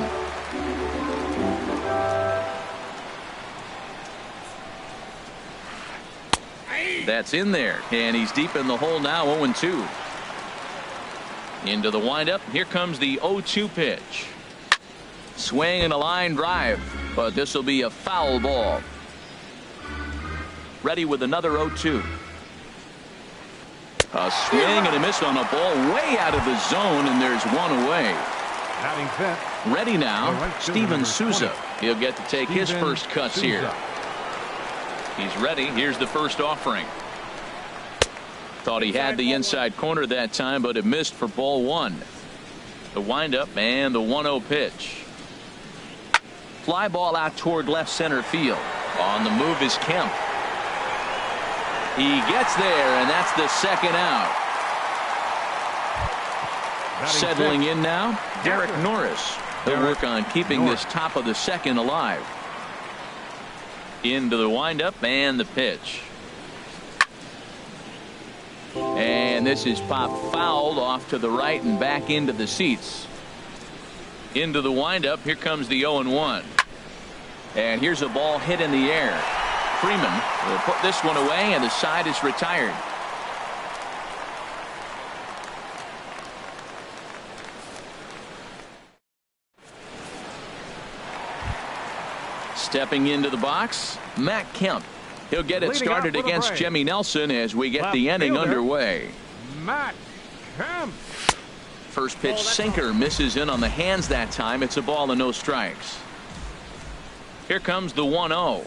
That's in there, and he's deep in the hole now. 0-2. Into the windup. Here comes the 0-2 pitch. Swing and a line drive, but this will be a foul ball. Ready with another 0-2. A swing and a miss on a ball way out of the zone, and there's one away. Ready now, Steven Souza. He'll get to take his first cuts here. He's ready. Here's the first offering. Thought he had the inside corner that time, but it missed for ball one. The windup and the 1-0 pitch. Fly ball out toward left center field. On the move is Kemp. He gets there, and that's the second out. Settling in now, Derek Norris. He'll work on keeping this top of the second alive. Into the windup and the pitch. And this is popped fouled off to the right and back into the seats. Into the windup. Here comes the 0-1. And here's a ball hit in the air. Freeman will put this one away, and the side is retired. Stepping into the box, Matt Kemp. He'll get it started against Jimmy Nelson as we get the inning underway. Matt Kemp. First pitch sinker misses in on the hands that time. It's a ball and no strikes. Here comes the 1-0.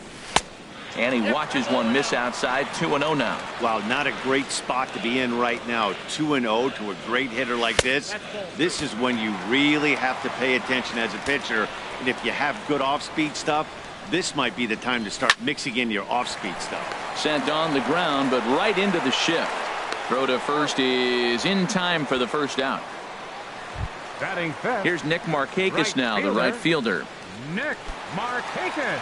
And he watches one miss outside. 2-0 now. Well, not a great spot to be in right now. 2-0 to a great hitter like this. This is when you really have to pay attention as a pitcher. And if you have good off-speed stuff, this might be the time to start mixing in your off-speed stuff. Sent on the ground, but right into the shift. Throw to first is in time for the first out. Batting fifth. Here's Nick Markakis now, the right fielder. Nick Markakis.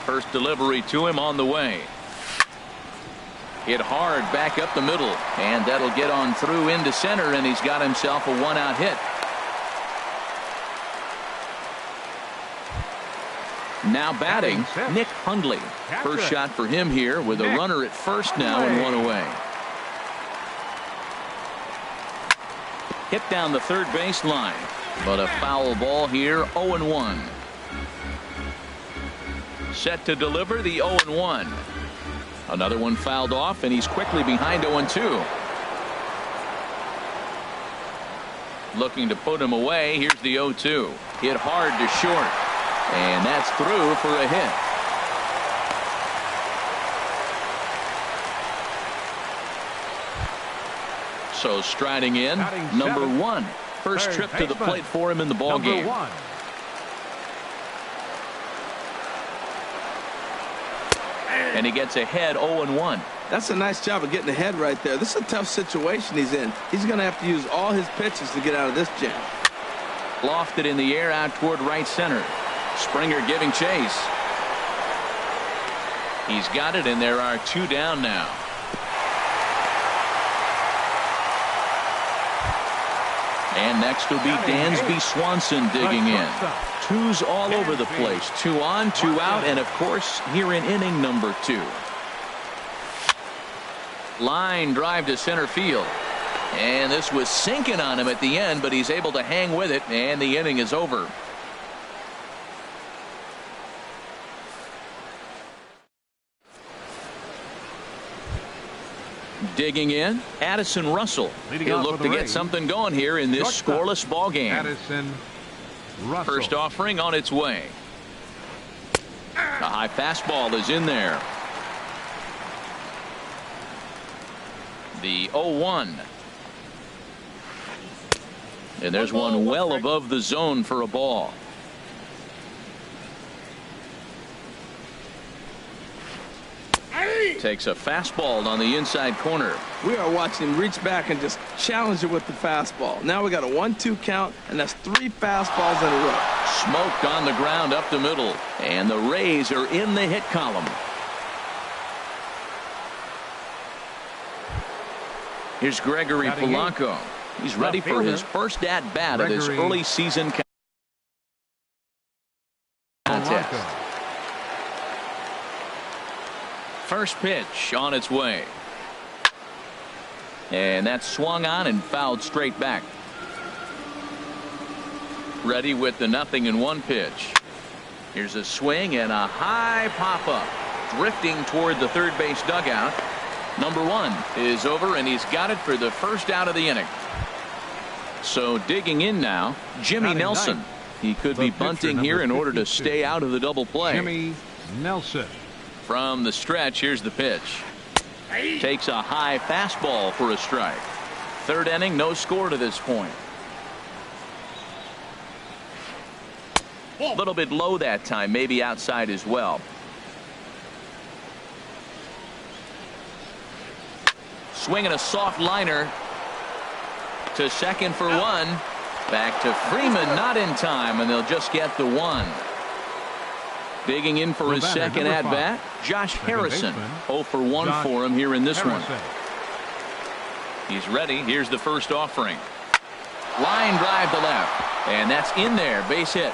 First delivery to him on the way. Hit hard back up the middle, and that'll get on through into center, and he's got himself a 1-out hit. Now batting, Nick Hundley. First shot for him here with a runner at first now and one away. Hit down the third base line, but a foul ball here. 0-1. Set to deliver the 0-1. Another one fouled off, and he's quickly behind 0-2. Looking to put him away. Here's the 0-2. Hit hard to short. And that's through for a hit. So striding in, number 1. First trip to the plate for him in the ball game. And he gets ahead 0-1. That's a nice job of getting ahead right there. This is a tough situation he's in. He's going to have to use all his pitches to get out of this jam. Lofted in the air out toward right center. Springer giving chase. He's got it, and there are 2 down now. And next will be Dansby Swanson digging in. 2's all over the place. 2 on, 2 out, and of course here in inning number 2. Line drive to center field. And this was sinking on him at the end, but he's able to hang with it, and the inning is over. Digging in, Addison Russell. He'll look to get something going here in this scoreless ball game. Addison Russell. First offering on its way. A high fastball is in there. The 0-1. And there's one well above the zone for a ball. Takes a fastball on the inside corner. We are watching him reach back and just challenge it with the fastball. Now we got a 1-2 count, and that's 3 fastballs in a row. Smoked on the ground up the middle, and the Rays are in the hit column. Here's Gregory Polanco. He's ready for his first at-bat of this early season contest. First pitch on its way. And that's swung on and fouled straight back. Ready with the 0-1 pitch. Here's a swing and a high pop-up. Drifting toward the third base dugout. Number 1 is over, and he's got it for the first out of the inning. So digging in now, Jimmy Nelson. He could be bunting here in order to stay out of the double play. Jimmy Nelson. From the stretch, here's the pitch. Takes a high fastball for a strike. Third inning, no score to this point. A little bit low that time, maybe outside as well. Swinging a soft liner to second for one. Back to Freeman, not in time, and they'll just get the one. Digging in for his second at bat, Josh Harrison. 0 for 1 for him here in this one. He's ready. Here's the first offering. Line drive to left, and that's in there. Base hit.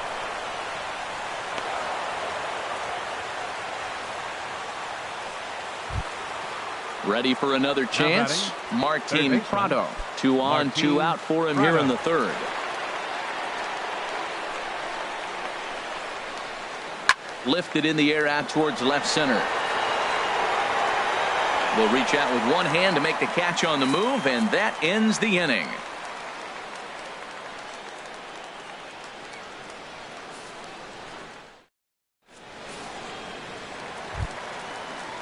Ready for another chance. Martin Prado. 2 on, 2 out for him here in the third. Lifted in the air out towards left center. Will reach out with one hand to make the catch on the move, and that ends the inning.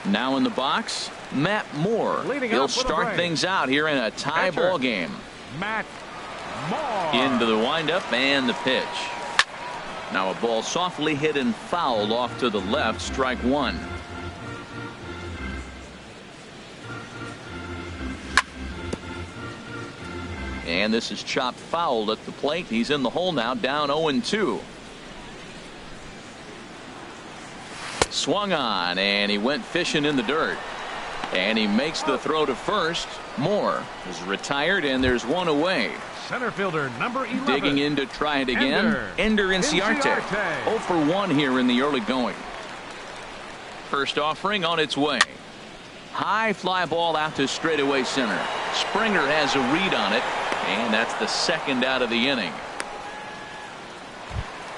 Now in the box, Matt Moore. He'll start things out here in a tie ball game. Matt Moore. Into the windup and the pitch. Now a ball softly hit and fouled off to the left, strike one. And this is chopped foul at the plate. He's in the hole now, down 0-2. Swung on, and he went fishing in the dirt. And he makes the throw to first. Moore is retired, and there's one away. Center fielder number 11. Digging in to try it again. Ender Inciarte. 0 for 1 here in the early going. First offering on its way. High fly ball out to straightaway center. Springer has a read on it, and that's the second out of the inning.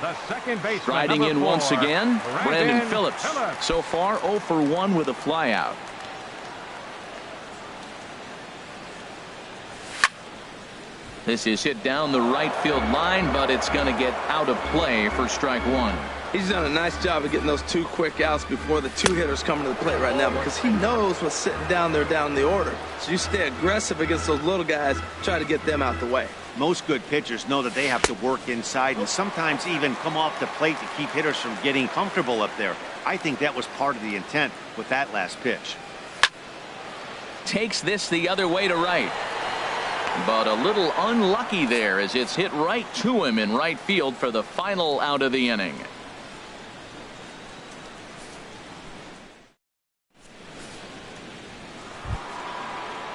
The second baseman, Riding in 4, once again, Brandon Phillips. So far 0 for 1 with a fly out. This is hit down the right field line, but it's going to get out of play for strike one. He's done a nice job of getting those 2 quick outs before the 2 hitters coming to the plate right now, because he knows what's sitting down there down the order. So you stay aggressive against those little guys, try to get them out the way. Most good pitchers know that they have to work inside and sometimes even come off the plate to keep hitters from getting comfortable up there. I think that was part of the intent with that last pitch. Takes this the other way to right. But a little unlucky there as it's hit right to him in right field for the final out of the inning.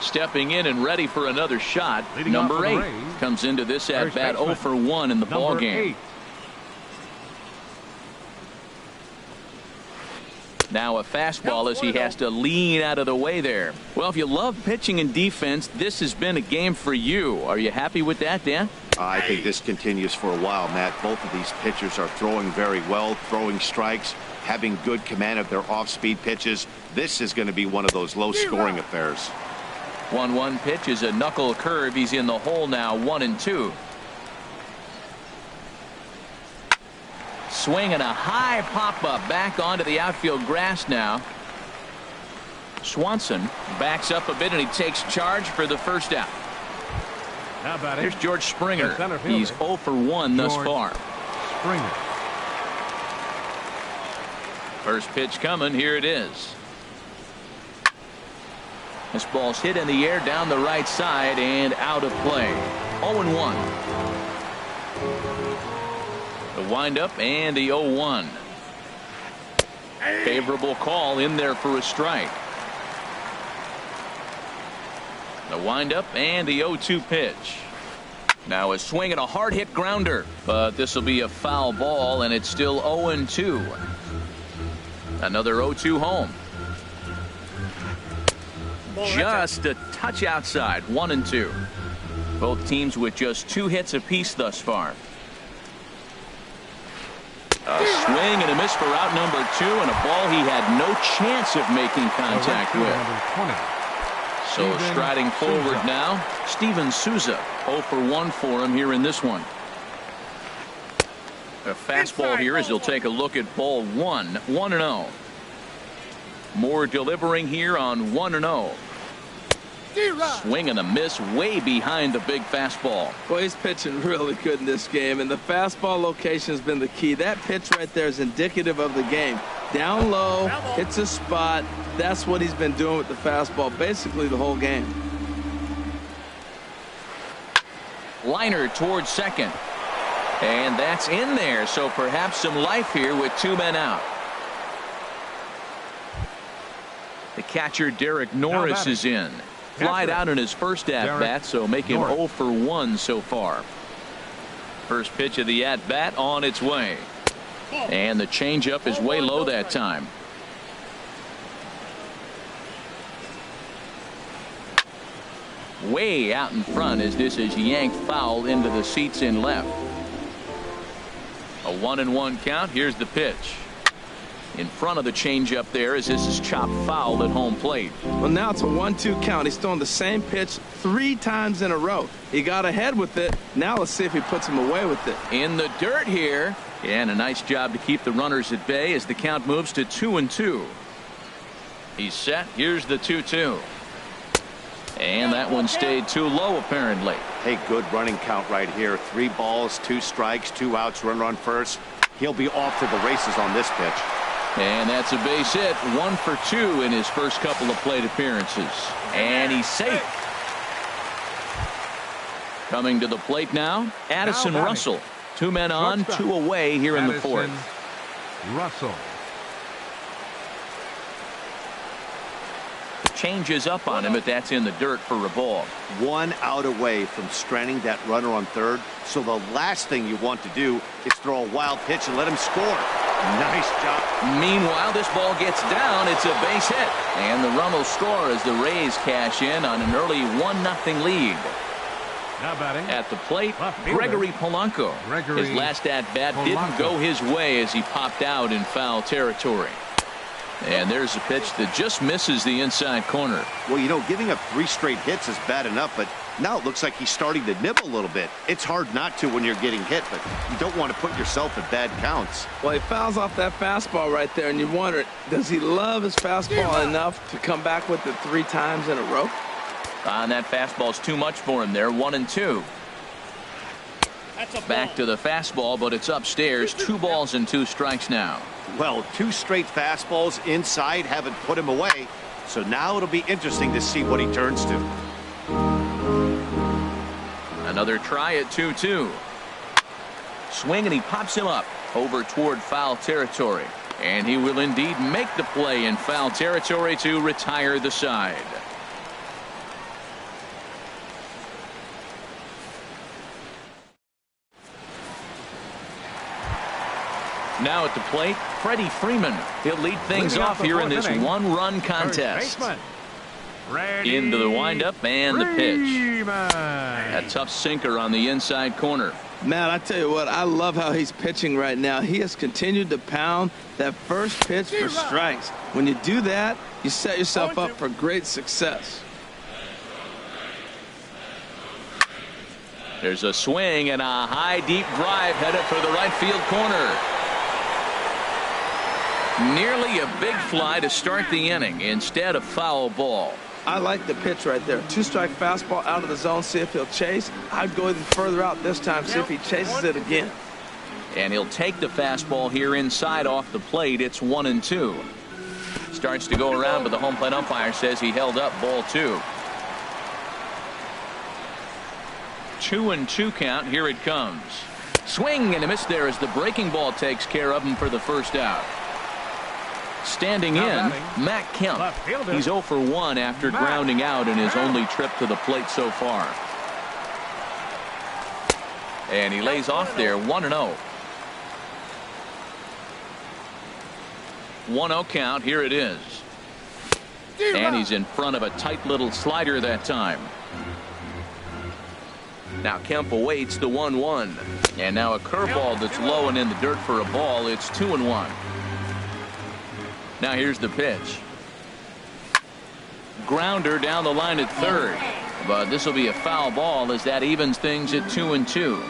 Stepping in and ready for another shot. Number 8 comes into this at bat 0 for 1 in the ball game. Now a fastball as he has to lean out of the way there. Well, if you love pitching and defense, this has been a game for you. Are you happy with that, Dan? I think this continues for a while, Matt. Both of these pitchers are throwing very well, throwing strikes, having good command of their off-speed pitches. This is going to be one of those low-scoring affairs. 1-1 pitch is a knuckle curve. He's in the hole now, 1-2. Swing and a high pop-up back onto the outfield grass now. Swanson backs up a bit, and he takes charge for the first out. How about Here's George Springer. He's 0 for 1 thus far. Springer. First pitch coming. Here it is. This ball's hit in the air down the right side and out of play. 0-1. The windup and the 0-1. Favorable call in there for a strike. The windup and the 0-2 pitch. Now a swing and a hard hit grounder, but this will be a foul ball, and it's still 0-2. Another 0-2 home. Just a touch outside, 1-2. Both teams with just 2 hits apiece thus far. A swing and a miss for out number 2, and a ball he had no chance of making contact with. So striding forward now, Steven Souza. 0 for 1 for him here in this one. A fastball here as he'll take a look at ball 1. 1-0. Moore delivering here on 1-0. Swing and a miss way behind the big fastball. Well, he's pitching really good in this game, and the fastball location has been the key. That pitch right there is indicative of the game. Down low, hits a spot. That's what he's been doing with the fastball basically the whole game. Liner towards second. And that's in there, so perhaps some life here with 2 men out. The catcher, Derek Norris, is in. Flied out in his first at-bat, so make him 0 for 1 so far. First pitch of the at-bat on its way. And the changeup is way low that time. Way out in front as this is yanked foul into the seats in left. A 1-1 count. Here's the pitch. In front of the changeup there as this is chopped foul at home plate. Well, now it's a 1-2 count. He's throwing the same pitch 3 times in a row. He got ahead with it. Now let's see if he puts him away with it. In the dirt here. And a nice job to keep the runners at bay as the count moves to 2-2. He's set. Here's the 2-2. And that one stayed too low apparently. Hey, good running count right here. 3 balls, 2 strikes, 2 outs, runner on first. He'll be off to the races on this pitch. And that's a base hit. 1 for 2 in his first couple of plate appearances. And he's safe. Coming to the plate now, Addison Russell. 2 men on, 2 away here in the 4th. Russell. Changes up on him, but that's in the dirt for a ball. 1 out away from stranding that runner on third. So the last thing you want to do is throw a wild pitch and let him score. Nice job. Meanwhile, this ball gets down. It's a base hit. And the run will score as the Rays cash in on an early 1-0 lead. Now batting at the plate, Gregory Polanco. His last at-bat didn't go his way as he popped out in foul territory. And there's a pitch that just misses the inside corner. Well, you know, giving up 3 straight hits is bad enough, but now it looks like he's starting to nibble a little bit. It's hard not to when you're getting hit, but you don't want to put yourself in bad counts. Well, he fouls off that fastball right there, and you wonder, does he love his fastball enough to come back with it 3 times in a row? And that fastball's too much for him there. 1-2. Back to the fastball, but it's upstairs. 2 balls and 2 strikes now. Well, 2 straight fastballs inside haven't put him away. So now it'll be interesting to see what he turns to. Another try at 2-2. Swing and he pops him up over toward foul territory. And he will indeed make the play in foul territory to retire the side. Now at the plate, Freddie Freeman. He'll lead things off here in this 1-run contest. Into the windup and the pitch. A tough sinker on the inside corner. Matt, I tell you what, I love how he's pitching right now. He has continued to pound that first pitch for strikes. When you do that, you set yourself up for great success. There's a swing and a high deep drive headed for the right field corner. Nearly a big fly to start the inning instead of foul ball. I like the pitch right there. 2-strike fastball out of the zone. See if he'll chase. I'd go even further out this time. See if he chases it again. And he'll take the fastball here inside off the plate. It's 1-2. Starts to go around, but the home plate umpire says he held up ball 2. 2-2 count. Here it comes. Swing and a miss there as the breaking ball takes care of him for the first out. Standing in, Matt Kemp. He's 0 for 1 after grounding out in his only trip to the plate so far. And he lays off there. 1-0. 1-0 count. Here it is. And he's in front of a tight little slider that time. Now Kemp awaits the 1-1. And now a curveball that's low and in the dirt for a ball. It's 2-1. Now here's the pitch. Grounder down the line at third. But this will be a foul ball as that evens things at 2-2.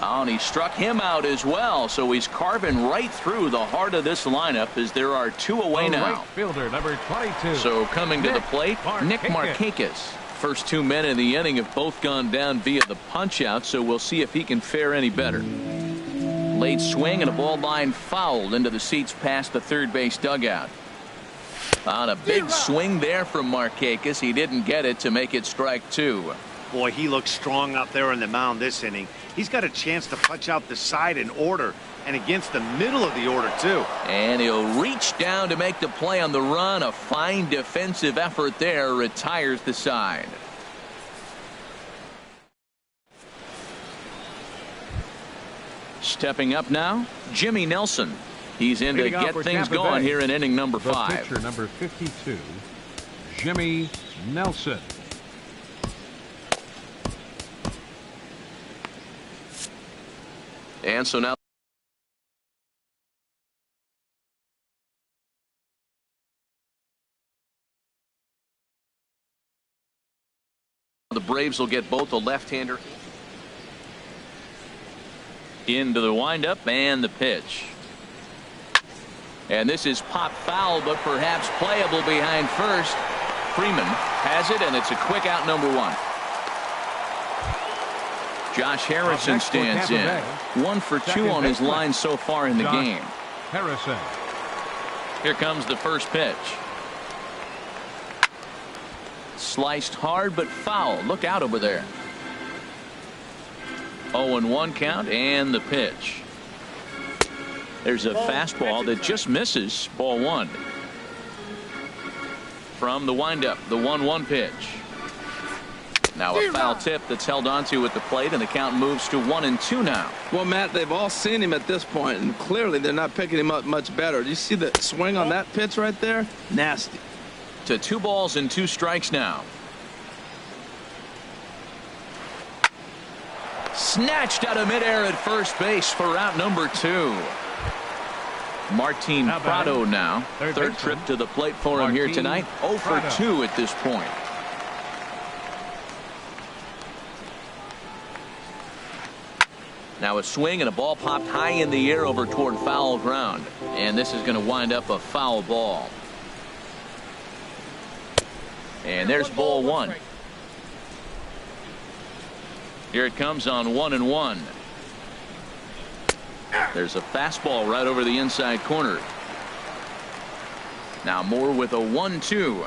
Oh, and he struck him out as well, so he's carving right through the heart of this lineup as there are 2 away now. Right fielder, number 22. So coming to the plate, Nick Markakis. First 2 men in the inning have both gone down via the punch-out, so we'll see if he can fare any better. Late swing and a ball line fouled into the seats past the third base dugout. On a big swing there from Markakis, he didn't get it to make it strike 2. Boy, he looks strong up there on the mound this inning. He's got a chance to punch out the side in order and against the middle of the order, too. And he'll reach down to make the play on the run. A fine defensive effort there retires the side. Stepping up now, Jimmy Nelson. He's in to get things going here in inning number 5. Pitcher number 52, Jimmy Nelson. And so now the Braves will get both a left-hander into the windup and the pitch. And this is pop foul, but perhaps playable behind first. Freeman has it, and it's a quick out, number 1. Josh Harrison stands in. 1 for 2 on his line so far in the game. Harrison. Here comes the first pitch. Sliced hard but foul. Look out over there. 0-1 count and the pitch. There's a fastball that just misses. Ball 1. From the windup, the 1-1 pitch. Now a foul tip that's held onto at the plate, and the count moves to 1-2 now. Well, Matt, they've all seen him at this point, and clearly they're not picking him up much better. Do you see the swing on that pitch right there? Nasty. To 2 balls and 2 strikes now. Snatched out of midair at first base for out number 2. Martin Prado now. Third trip to the plate for him here tonight. 0 for 2 at this point. Now a swing and a ball popped high in the air over toward foul ground. And this is going to wind up a foul ball. And there's ball 1. Here it comes on 1-1. There's a fastball right over the inside corner. Now Moore with a 1-2.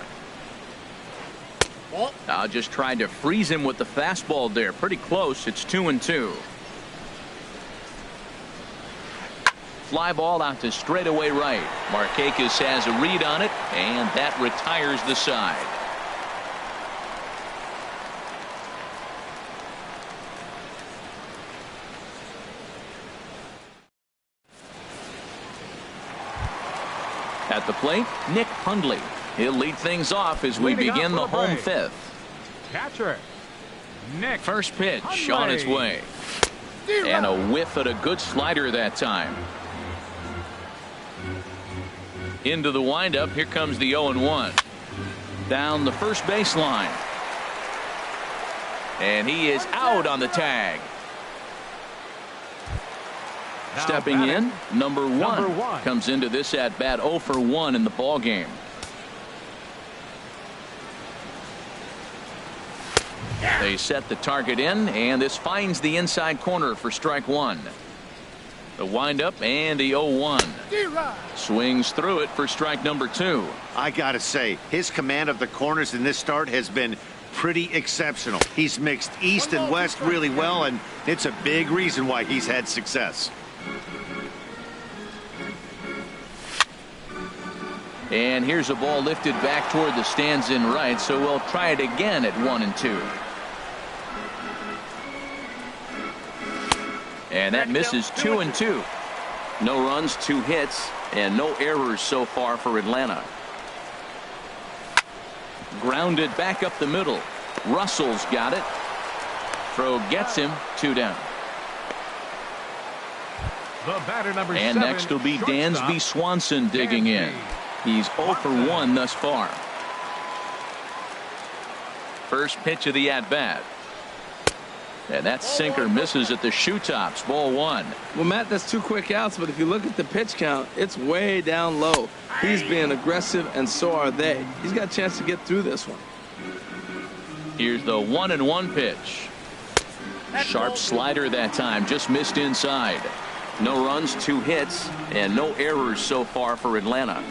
Now just tried to freeze him with the fastball there. Pretty close. It's 2-2. Fly ball out to straightaway right. Markakis has a read on it, and that retires the side. At the plate, Nick Hundley. He'll lead things off as we begin the home 5th. Catcher Nick. First pitch Hundley. on its way. And a whiff at a good slider that time. Into the windup. Here comes the 0-1. Down the first baseline. And he is out on the tag. Now Stepping batting, in, number one comes into this at bat 0 for 1 in the ball game. They set the target in, and this finds the inside corner for strike 1. The windup and the 0-1. Swings through it for strike number 2. I gotta say, his command of the corners in this start has been pretty exceptional. He's mixed east and west really well, and it's a big reason why he's had success. And here's a ball lifted back toward the stands in right, so we'll try it again at 1-2. And that misses 2-2. No runs, 2 hits, and no errors so far for Atlanta. Grounded back up the middle. Russell's got it. Throw gets him. 2 down. The batter number and 7, next will be Dansby Swanson digging in. He's 0 for 1 thus far. First pitch of the at-bat. And that sinker misses at the shoe tops. Ball 1. Well, Matt, that's 2 quick outs, but if you look at the pitch count, it's way down low. He's being aggressive, and so are they. He's got a chance to get through this one. Here's the 1-1 pitch. Sharp slider that time, just missed inside. No runs, 2 hits, and no errors so far for Atlanta.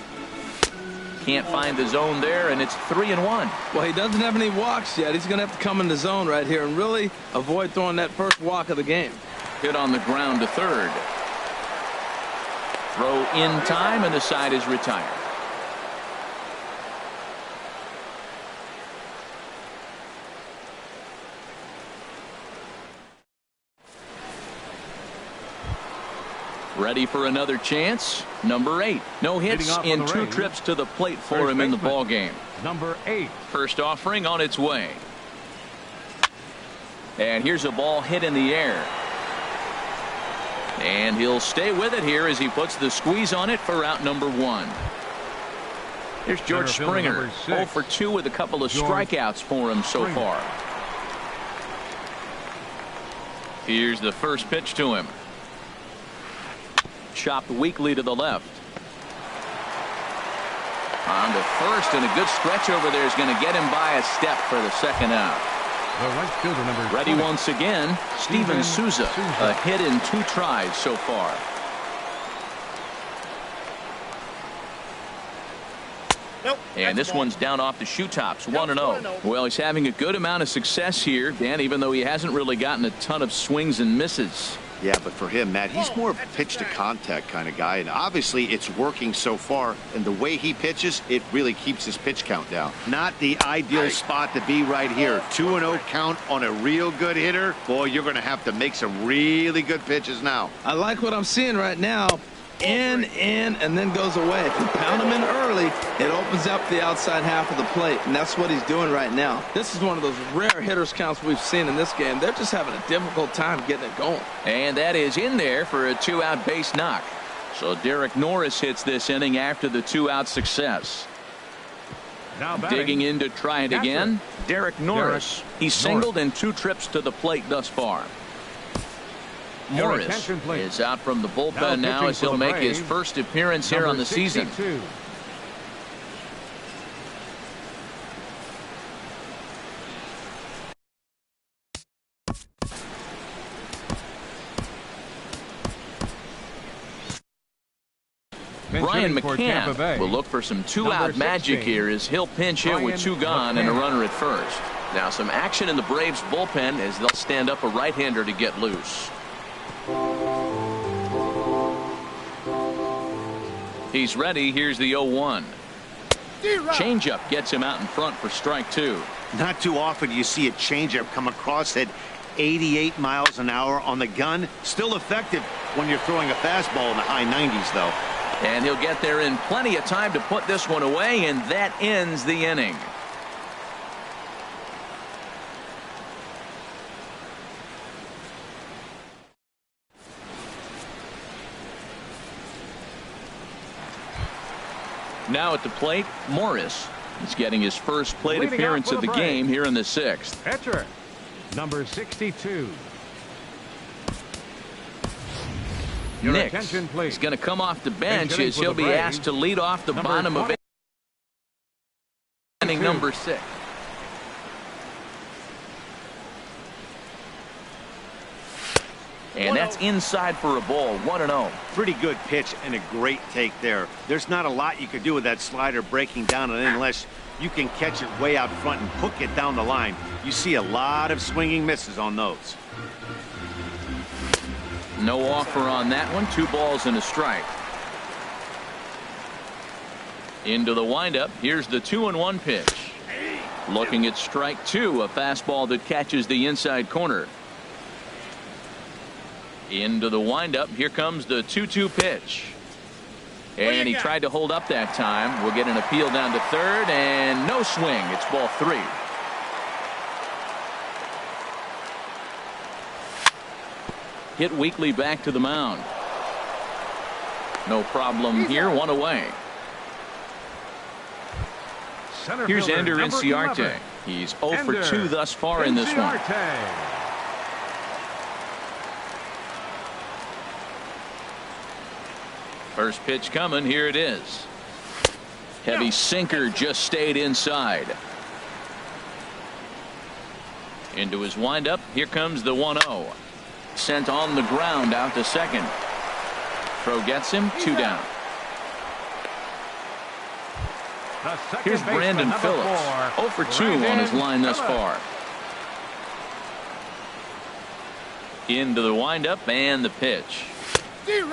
Can't find the zone there, and it's 3-1. Well, he doesn't have any walks yet. He's going to have to come in the zone right here and really avoid throwing that first walk of the game. Hit on the ground to third. Throw in time, and the side is retired. Ready for another chance. Number 8. No hits in 2 trips to the plate for him in the ball game. Number 8. First offering on its way. And here's a ball hit in the air. And he'll stay with it here as he puts the squeeze on it for out number 1. Here's George Springer. 0 for 2 with a couple of strikeouts for him so far. Here's the first pitch to him. Chopped weakly to the left. On to first, and a good stretch over there is going to get him by a step for the second out. The right fielder, number Ready 20. once again, Steven Souza. A hit in 2 tries so far. Nope, and this one's down off the shoe tops, 1-0. Well, he's having a good amount of success here, Dan, even though he hasn't really gotten a ton of swings and misses. Yeah, but for him, Matt, he's more of a pitch to contact kind of guy, and obviously it's working so far, and the way he pitches, it really keeps his pitch count down. Not the ideal spot to be right here. 2-0 count on a real good hitter. Boy, you're going to have to make some really good pitches now. I like what I'm seeing right now. In, and then goes away. If you pound him in early, it opens up the outside half of the plate, and that's what he's doing right now. This is one of those rare hitters counts we've seen in this game. They're just having a difficult time getting it going. And that is in there for a 2-out base knock. So Derek Norris hits this inning after the 2-out success. Now digging in to try it again. Derek Norris. He's singled in 2 trips to the plate thus far. Morris is out from the bullpen now as he'll make his first appearance here on the season. Brian McCann will look for some 2-out magic here as he'll pinch hit with 2 gone and a runner at first. Now some action in the Braves bullpen as they'll stand up a right-hander to get loose. He's ready. Here's the 0-1. Changeup gets him out in front for strike 2. Not too often do you see a changeup come across at 88 miles an hour on the gun. Still effective when you're throwing a fastball in the high 90s, though. And he'll get there in plenty of time to put this one away, and that ends the inning. Now at the plate, Morris is getting his first plate appearance of the game here in the 6th. Pitcher, number 62. Nix is going to come off the bench as he'll be asked to lead off the bottom of inning number 6. And that's inside for a ball, 1-0. Pretty good pitch and a great take there. There's not a lot you could do with that slider breaking down unless you can catch it way out front and hook it down the line. You see a lot of swinging misses on those. No offer on that one. 2 balls and a strike. Into the windup. Here's the 2-1 pitch. Looking at strike 2, a fastball that catches the inside corner. Into the windup. Here comes the 2-2 pitch. And he tried to hold up that time. We'll get an appeal down to third, and no swing. It's ball 3. Hit weakly back to the mound. No problem here. 1 away. Here's Ender Inciarte. He's 0 for 2 thus far in this one. First pitch coming. Here it is. Heavy sinker just stayed inside. Into his windup. Here comes the 1-0. Sent on the ground out to second. Throw gets him. 2 down. Here's Brandon Phillips. 0 for 2 on his line thus far. Into the windup and the pitch.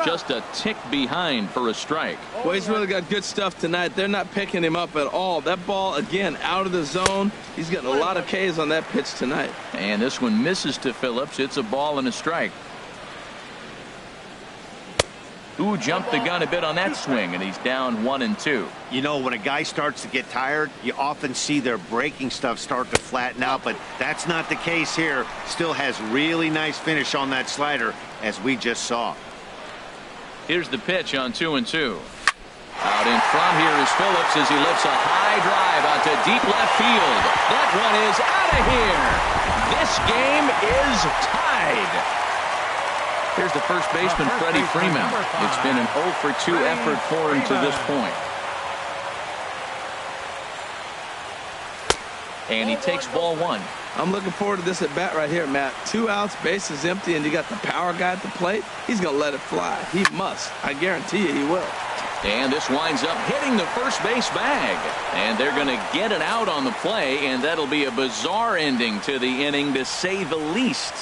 Just a tick behind for a strike. Well, he's really got good stuff tonight. They're not picking him up at all. That ball, again, out of the zone. He's getting a lot of Ks on that pitch tonight. And this one misses to Phillips. It's a ball and a strike. Ooh, jumped the gun a bit on that swing, and he's down 1-2. You know, when a guy starts to get tired, you often see their breaking stuff start to flatten out, but that's not the case here. Still has really nice finish on that slider, as we just saw. Here's the pitch on 2-2. Out in front here is Phillips as he lifts a high drive out to deep left field. That one is out of here. This game is tied. Here's the first baseman, Freddie Freeman. It's been an 0 for 2 effort for him to this point. And he takes ball 1. I'm looking forward to this at bat right here, Matt. 2 outs, bases empty, and you got the power guy at the plate. He's going to let it fly. He must. I guarantee you he will. And this winds up hitting the first base bag. And they're going to get it out on the play, and that'll be a bizarre ending to the inning, to say the least.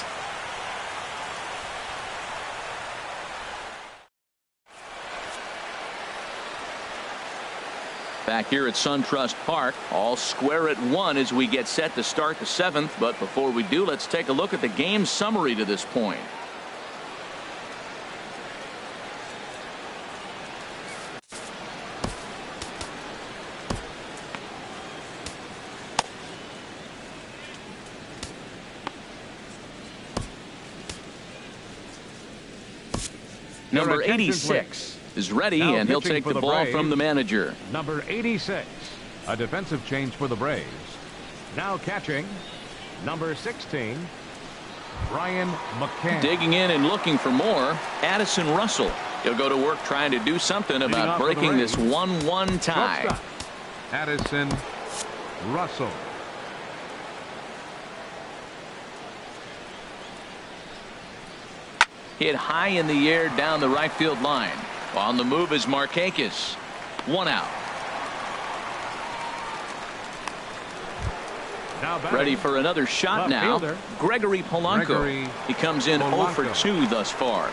Back here at SunTrust Park, all square at 1 as we get set to start the 7th. But before we do, let's take a look at the game summary to this point. Number 86 is ready, and he'll take the ball from the manager. Number 86, a defensive change for the Braves. Now catching, number 16, Brian McCann. Digging in and looking for more, Addison Russell. He'll go to work trying to do something about breaking this 1-1 tie. Addison Russell. Hit high in the air down the right field line. On the move is Markakis. 1 out. Ready for another shot now. Gregory Polanco. He comes in 0 for 2 thus far.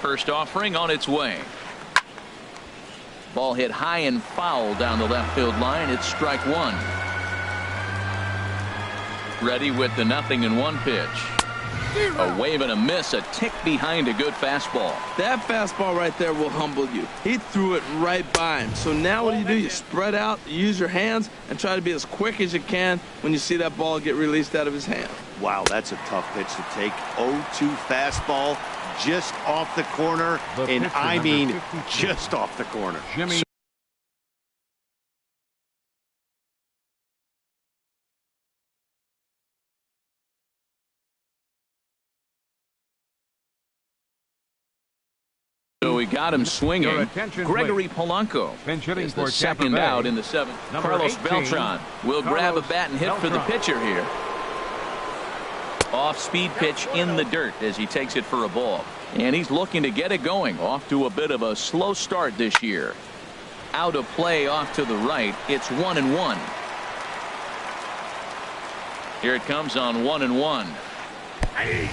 First offering on its way. Ball hit high and foul down the left field line. It's strike 1. Ready with the 0-1 pitch. A wave and a miss, a tick behind a good fastball. That fastball right there will humble you. He threw it right by him. So now what do? You spread out, use your hands, and try to be as quick as you can when you see that ball get released out of his hand. Wow, that's a tough pitch to take. 0-2 fastball just off the corner, and I mean just off the corner. Jimmy. So we got him swinging. Gregory Polanco is the second out in the 7th. Carlos Beltran will grab a bat and hit for the pitcher here. Off-speed pitch in the dirt as he takes it for a ball. And he's looking to get it going. Off to a bit of a slow start this year. Out of play off to the right. It's 1-1. Here it comes on 1-1.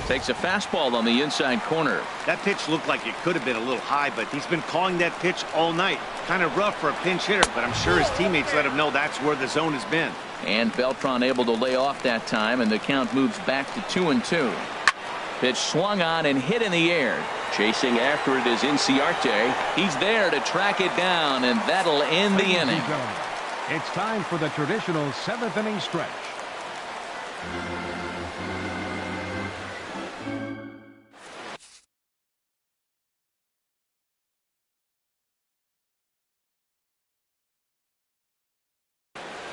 Takes a fastball on the inside corner. That pitch looked like it could have been a little high, but he's been calling that pitch all night. Kind of rough for a pinch hitter, but I'm sure his teammates let him know that's where the zone has been. And Beltran able to lay off that time, and the count moves back to 2-2. Pitch swung on and hit in the air. Chasing after it is Inciarte. He's there to track it down, and that'll end the inning. It's time for the traditional 7th inning stretch.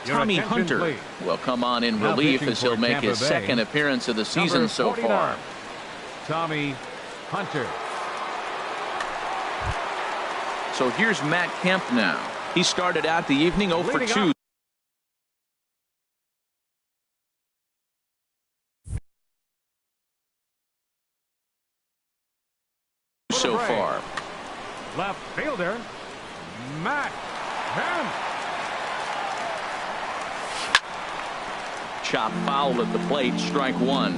Tommy Hunter will come on in relief as he'll make his second appearance of the season so far. Tommy Hunter. So here's Matt Kemp now. He started out the evening 0 for 2. So far. Left fielder, Matt Kemp. Chop foul at the plate, strike one.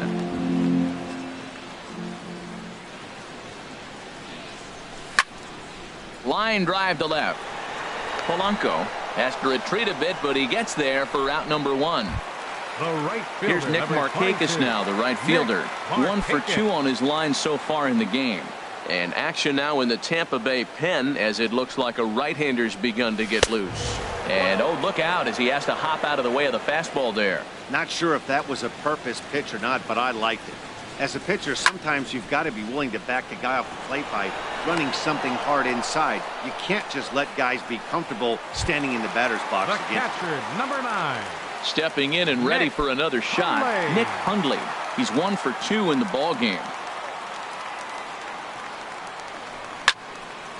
Line drive to left. Polanco has to retreat a bit, but he gets there for out number one. Here's Nick Markakis now, the right fielder. 1 for 2 on his line so far in the game. And action now in the Tampa Bay pen as it looks like a right-hander's begun to get loose. And oh, look out as he has to hop out of the way of the fastball there. Not sure if that was a purpose pitch or not, but I liked it. As a pitcher, sometimes you've got to be willing to back the guy off the plate by running something hard inside. You can't just let guys be comfortable standing in the batter's box against you. Catcher, number 9. Stepping in and ready for another shot, Nick Hundley. He's 1 for 2 in the ball game.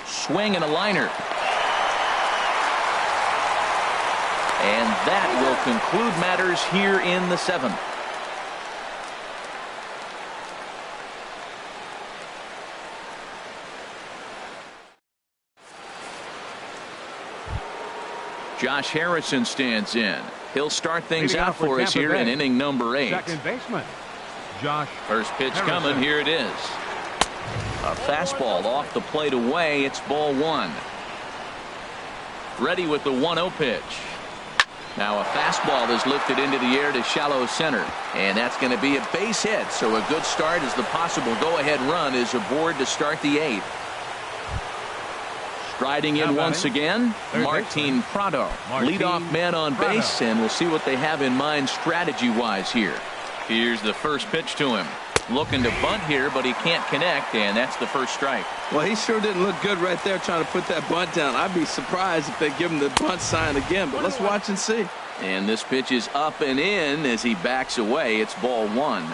Swing and a liner. And that will conclude matters here in the 7th. Josh Harrison stands in. He'll start things out for us here in inning number 8. Second baseman, Josh. First pitch Harrison. coming. Here it is. A fastball off the plate away. It's ball 1. Ready with the 1-0 pitch. Now a fastball is lifted into the air to shallow center. And that's going to be a base hit. So a good start as the possible go-ahead run is aboard to start the 8th. Striding in once again, Martin Prado. Leadoff man on base, and we'll see what they have in mind strategy-wise here. Here's the first pitch to him. Looking to bunt here, but he can't connect, and that's the first strike. Well, he sure didn't look good right there trying to put that bunt down. I'd be surprised if they give him the bunt sign again, but let's watch and see. And this pitch is up and in as he backs away. It's ball 1.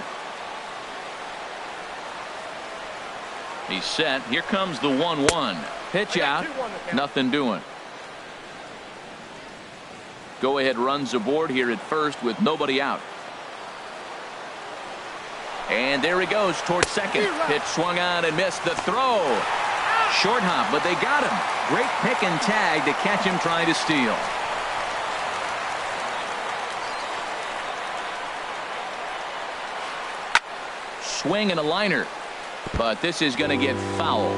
He's set. Here comes the 1-1. Pitch out. Nothing doing. Go ahead runs aboard here at first with nobody out. And there he goes towards second. Pitch swung on and missed. The throw. Short hop, but they got him. Great pick and tag to catch him trying to steal. Swing and a liner. But this is going to get foul.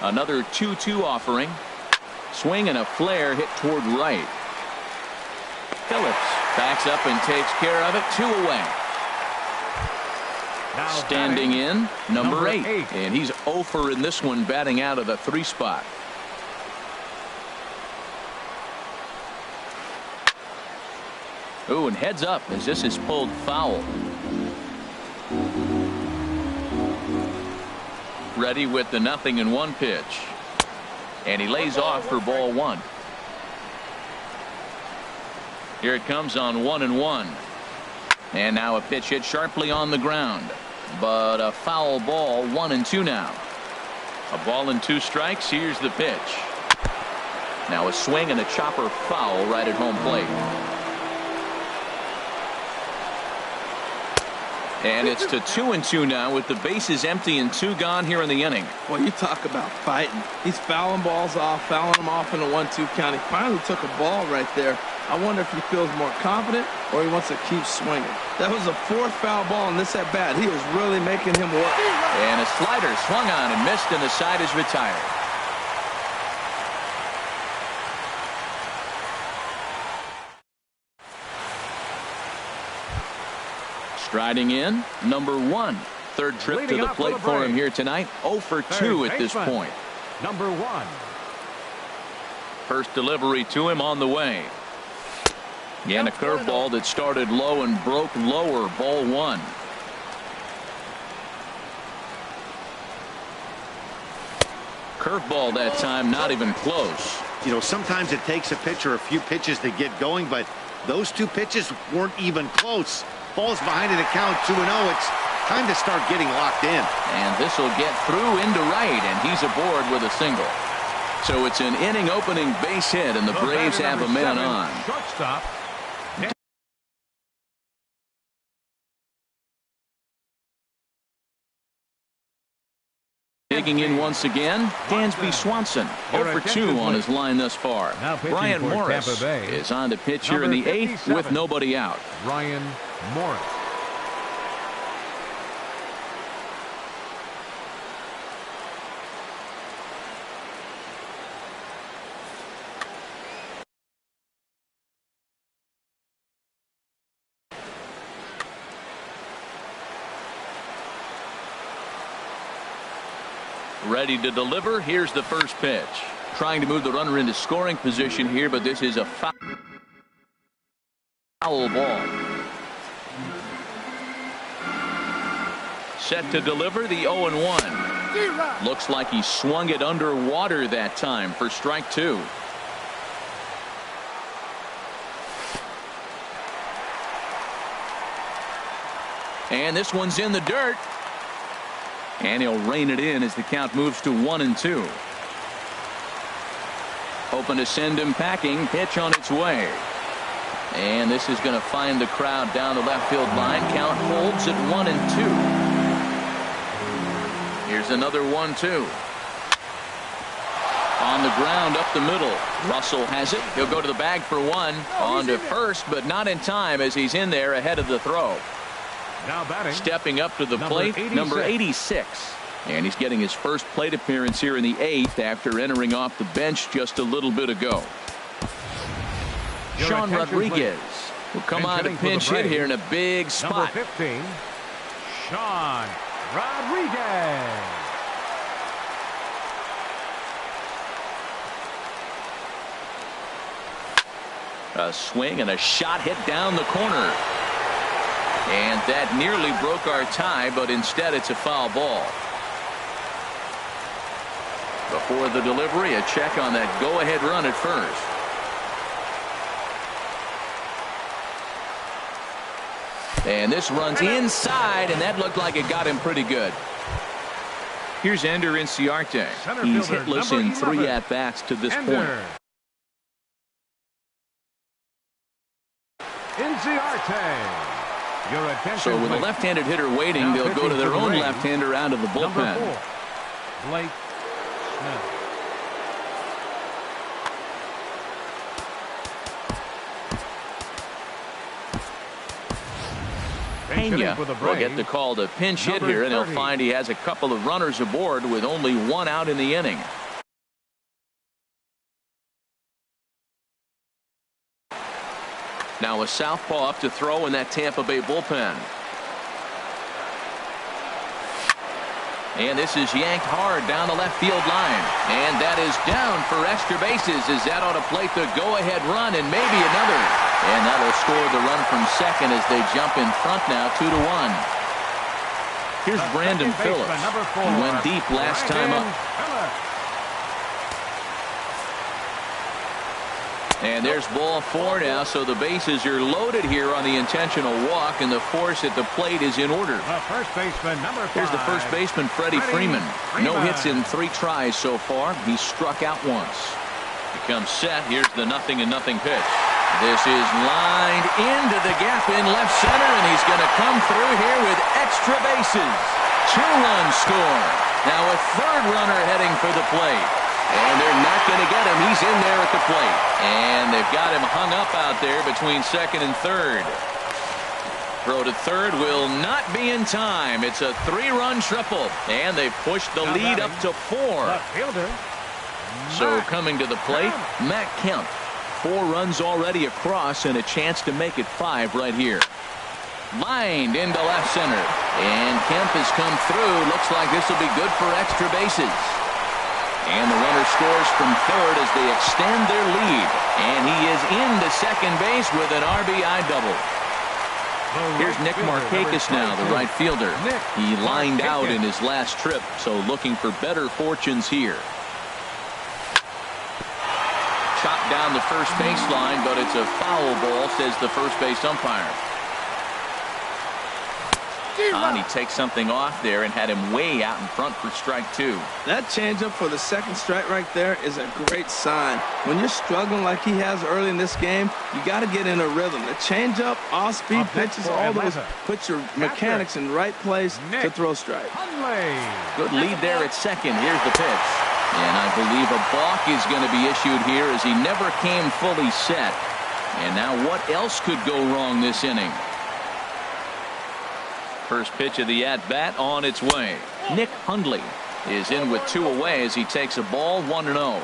Another 2-2 offering. Swing and a flare hit toward right. Phillips backs up and takes care of it. 2 away. Now standing in, number 8. 8. And he's 0 for in this one, batting out of the 3 spot. Ooh, and heads up as this is pulled foul. Ready with the 0-1 pitch. And he lays off for ball 1. Here it comes on 1-1. And now a pitch hit sharply on the ground. But a foul ball, 1-2 now. A ball and 2 strikes. Here's the pitch. Now a swing and a chopper foul right at home plate. And it's to 2-2 now with the bases empty and 2 gone here in the inning. Well, you talk about fighting. He's fouling balls off, fouling them off in a 1-2 count. He finally took a ball right there. I wonder if he feels more confident or he wants to keep swinging. That was a 4th foul ball in this at bat. He is really making him work. And a slider swung on and missed, and the side is retired. Striding in, number 1. Third trip to the plate for him here tonight. 0 for 2 at this point. Number 1. First delivery to him on the way. And a curveball that started low and broke lower. Ball 1. curveball that time, not even close. You know, sometimes it takes a pitcher a few pitches to get going, but those 2 pitches weren't even close. Ball's behind in the count, 2-0. It's time to start getting locked in. And this will get through into right, and he's aboard with a single. So it's an inning opening base hit, and the Braves have a man on. Shortstop. Digging in once again, Dansby Swanson, 0 for 2 on his line thus far. Brian Morris is on the pitch here in the 8th with nobody out. Brian Morris. Ready to deliver. Here's the first pitch. Trying to move the runner into scoring position here, but this is a foul ball. Set to deliver the 0-1. Looks like he swung it underwater that time for strike 2. And this one's in the dirt. And he'll rein it in as the count moves to 1-2. Hoping to send him packing. Pitch on its way. And this is going to find the crowd down the left field line. Count holds at 1-2. Here's another 1-2. On the ground up the middle. Russell has it. He'll go to the bag for 1. On to first, but not in time as he's in there ahead of the throw. Now batting. Stepping up to the plate, number 86. And he's getting his first plate appearance here in the 8th after entering off the bench just a little bit ago. Sean Rodriguez will come on to pinch hit here in a big spot. Number 15, Sean Rodriguez. A swing and a shot hit down the corner. And that nearly broke our tie, but instead it's a foul ball. Before the delivery, a check on that go-ahead run at first. And this runs inside, and that looked like it got him pretty good. Here's Ender Inciarte. He's hitless in 3 at-bats to this point. Inciarte. So with a left-handed hitter waiting, they'll go to their own left-hander out of the bullpen. Number 4, Blake Snell. Pena will get the call to pinch hit here, and he'll find he has a couple of runners aboard with only 1 out in the inning. Now a southpaw up to throw in that Tampa Bay bullpen. And this is yanked hard down the left field line. And that is down for extra bases as that ought to plate the go-ahead run and maybe another. And that will score the run from second as they jump in front now 2-1. Here's Brandon Phillips. He went deep last time up. And there's ball 4 now, so the bases are loaded here on the intentional walk, and the force at the plate is in order. Here's the first baseman, Freddie Freeman. No hits in 3 tries so far. He's struck out once. He comes set. Here's the 0-0 pitch. This is lined into the gap in left center, and he's going to come through here with extra bases. 2-run score. Now a third runner heading for the plate. And they're not going to get him. He's in there at the plate. And they've got him hung up out there between second and third. Throw to third will not be in time. It's a 3-run triple. And they've pushed the lead up to 4. So coming to the plate, Matt Kemp. 4 runs already across and a chance to make it 5 right here. Lined into left center. And Kemp has come through. Looks like this will be good for extra bases. And the runner scores from third as they extend their lead. And he is into second base with an RBI double. Here's Nick Markakis now, the right fielder. He lined out in his last trip, so looking for better fortunes here. down the first baseline, but it's a foul ball, says the first base umpire. And he takes something off there and had him way out in front for strike 2. That changeup for the second strike right there is a great sign. When you're struggling like he has early in this game, you got to get in a rhythm. The changeup, off-speed pitches, all those put your mechanics in the right place to throw strike. Good lead there at second. Here's the pitch. And I believe a balk is going to be issued here as he never came fully set. And now what else could go wrong this inning? First pitch of the at-bat on its way. Nick Hundley is in with 2 away as he takes a ball 1-0.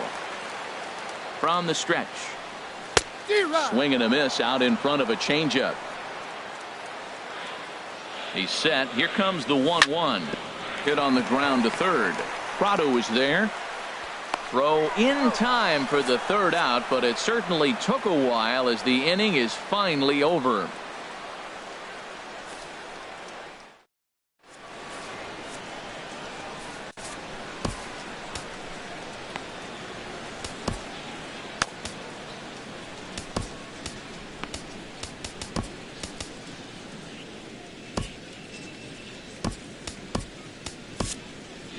From the stretch. Swing and a miss out in front of a changeup. He's set. Here comes the 1-1. Hit on the ground to third. Prado is there. Throw in time for the third out, but it certainly took a while as the inning is finally over.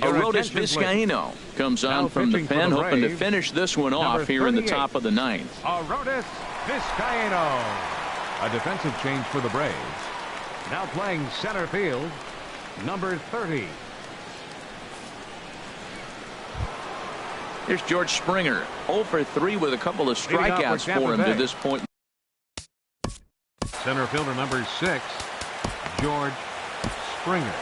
Arodys Vizcaino comes on from the pen, hoping to finish this one off here in the top of the 9th. Arodys Vizcaino. A defensive change for the Braves. Now playing center field, number 30. Here's George Springer, 0 for 3 with a couple of strikeouts for him to this point. Center fielder number 6, George Springer.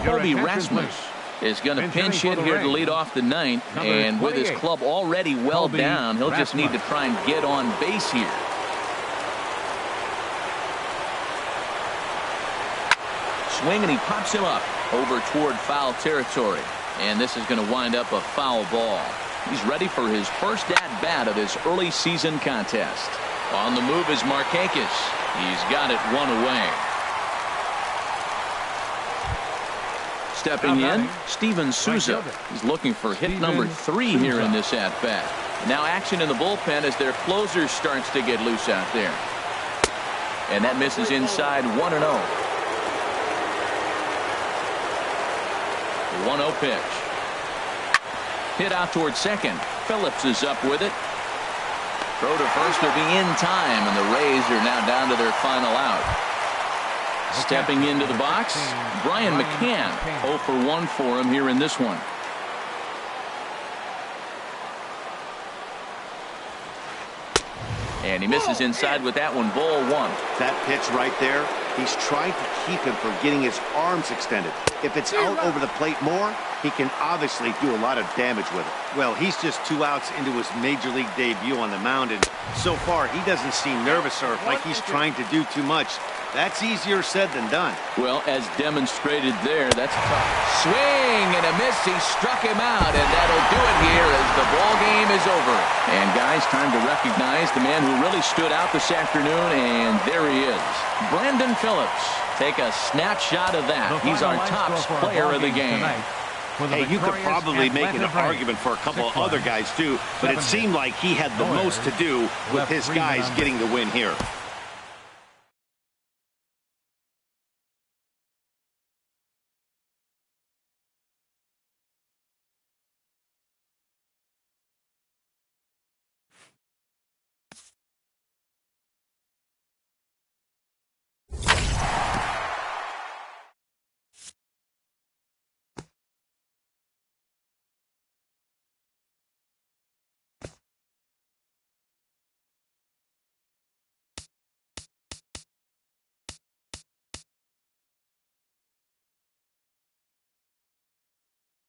Colby Rasmus is going to pinch hit here to lead off the 9th, and with his club already well down, he'll just need to try and get on base here. Swing, and he pops him up over toward foul territory, and this is going to wind up a foul ball. He's ready for his first at-bat of this early season contest. On the move is Markakis. He's got it 1 away. Stepping in, Steven Souza. He's looking for hit number 3 here in this at-bat. Now action in the bullpen as their closer starts to get loose out there. And that misses inside 1-0. The 1-0 pitch. Hit out towards second. Phillips is up with it. Throw to first will be in time, and the Rays are now down to their final out. Stepping into the box, Brian McCann. 0 for 1 for him here in this one. And he misses inside with that one. Ball 1. That pitch right there, he's trying to keep him from getting his arms extended. If it's out over the plate more, he can obviously do a lot of damage with it. Well, he's just 2 outs into his major league debut on the mound, and so far he doesn't seem nervous or like he's trying to do too much. That's easier said than done. Well, as demonstrated there, that's a tough swing and a miss. He struck him out, and that'll do it here as the ball game is over. And guys, time to recognize the man who really stood out this afternoon, and there he is, Brandon Phillips. Take a snapshot of that. He's our top player of the game. Hey, you could probably make an argument for a couple of other guys too, but it seemed like he had the most to do with his guys getting the win here.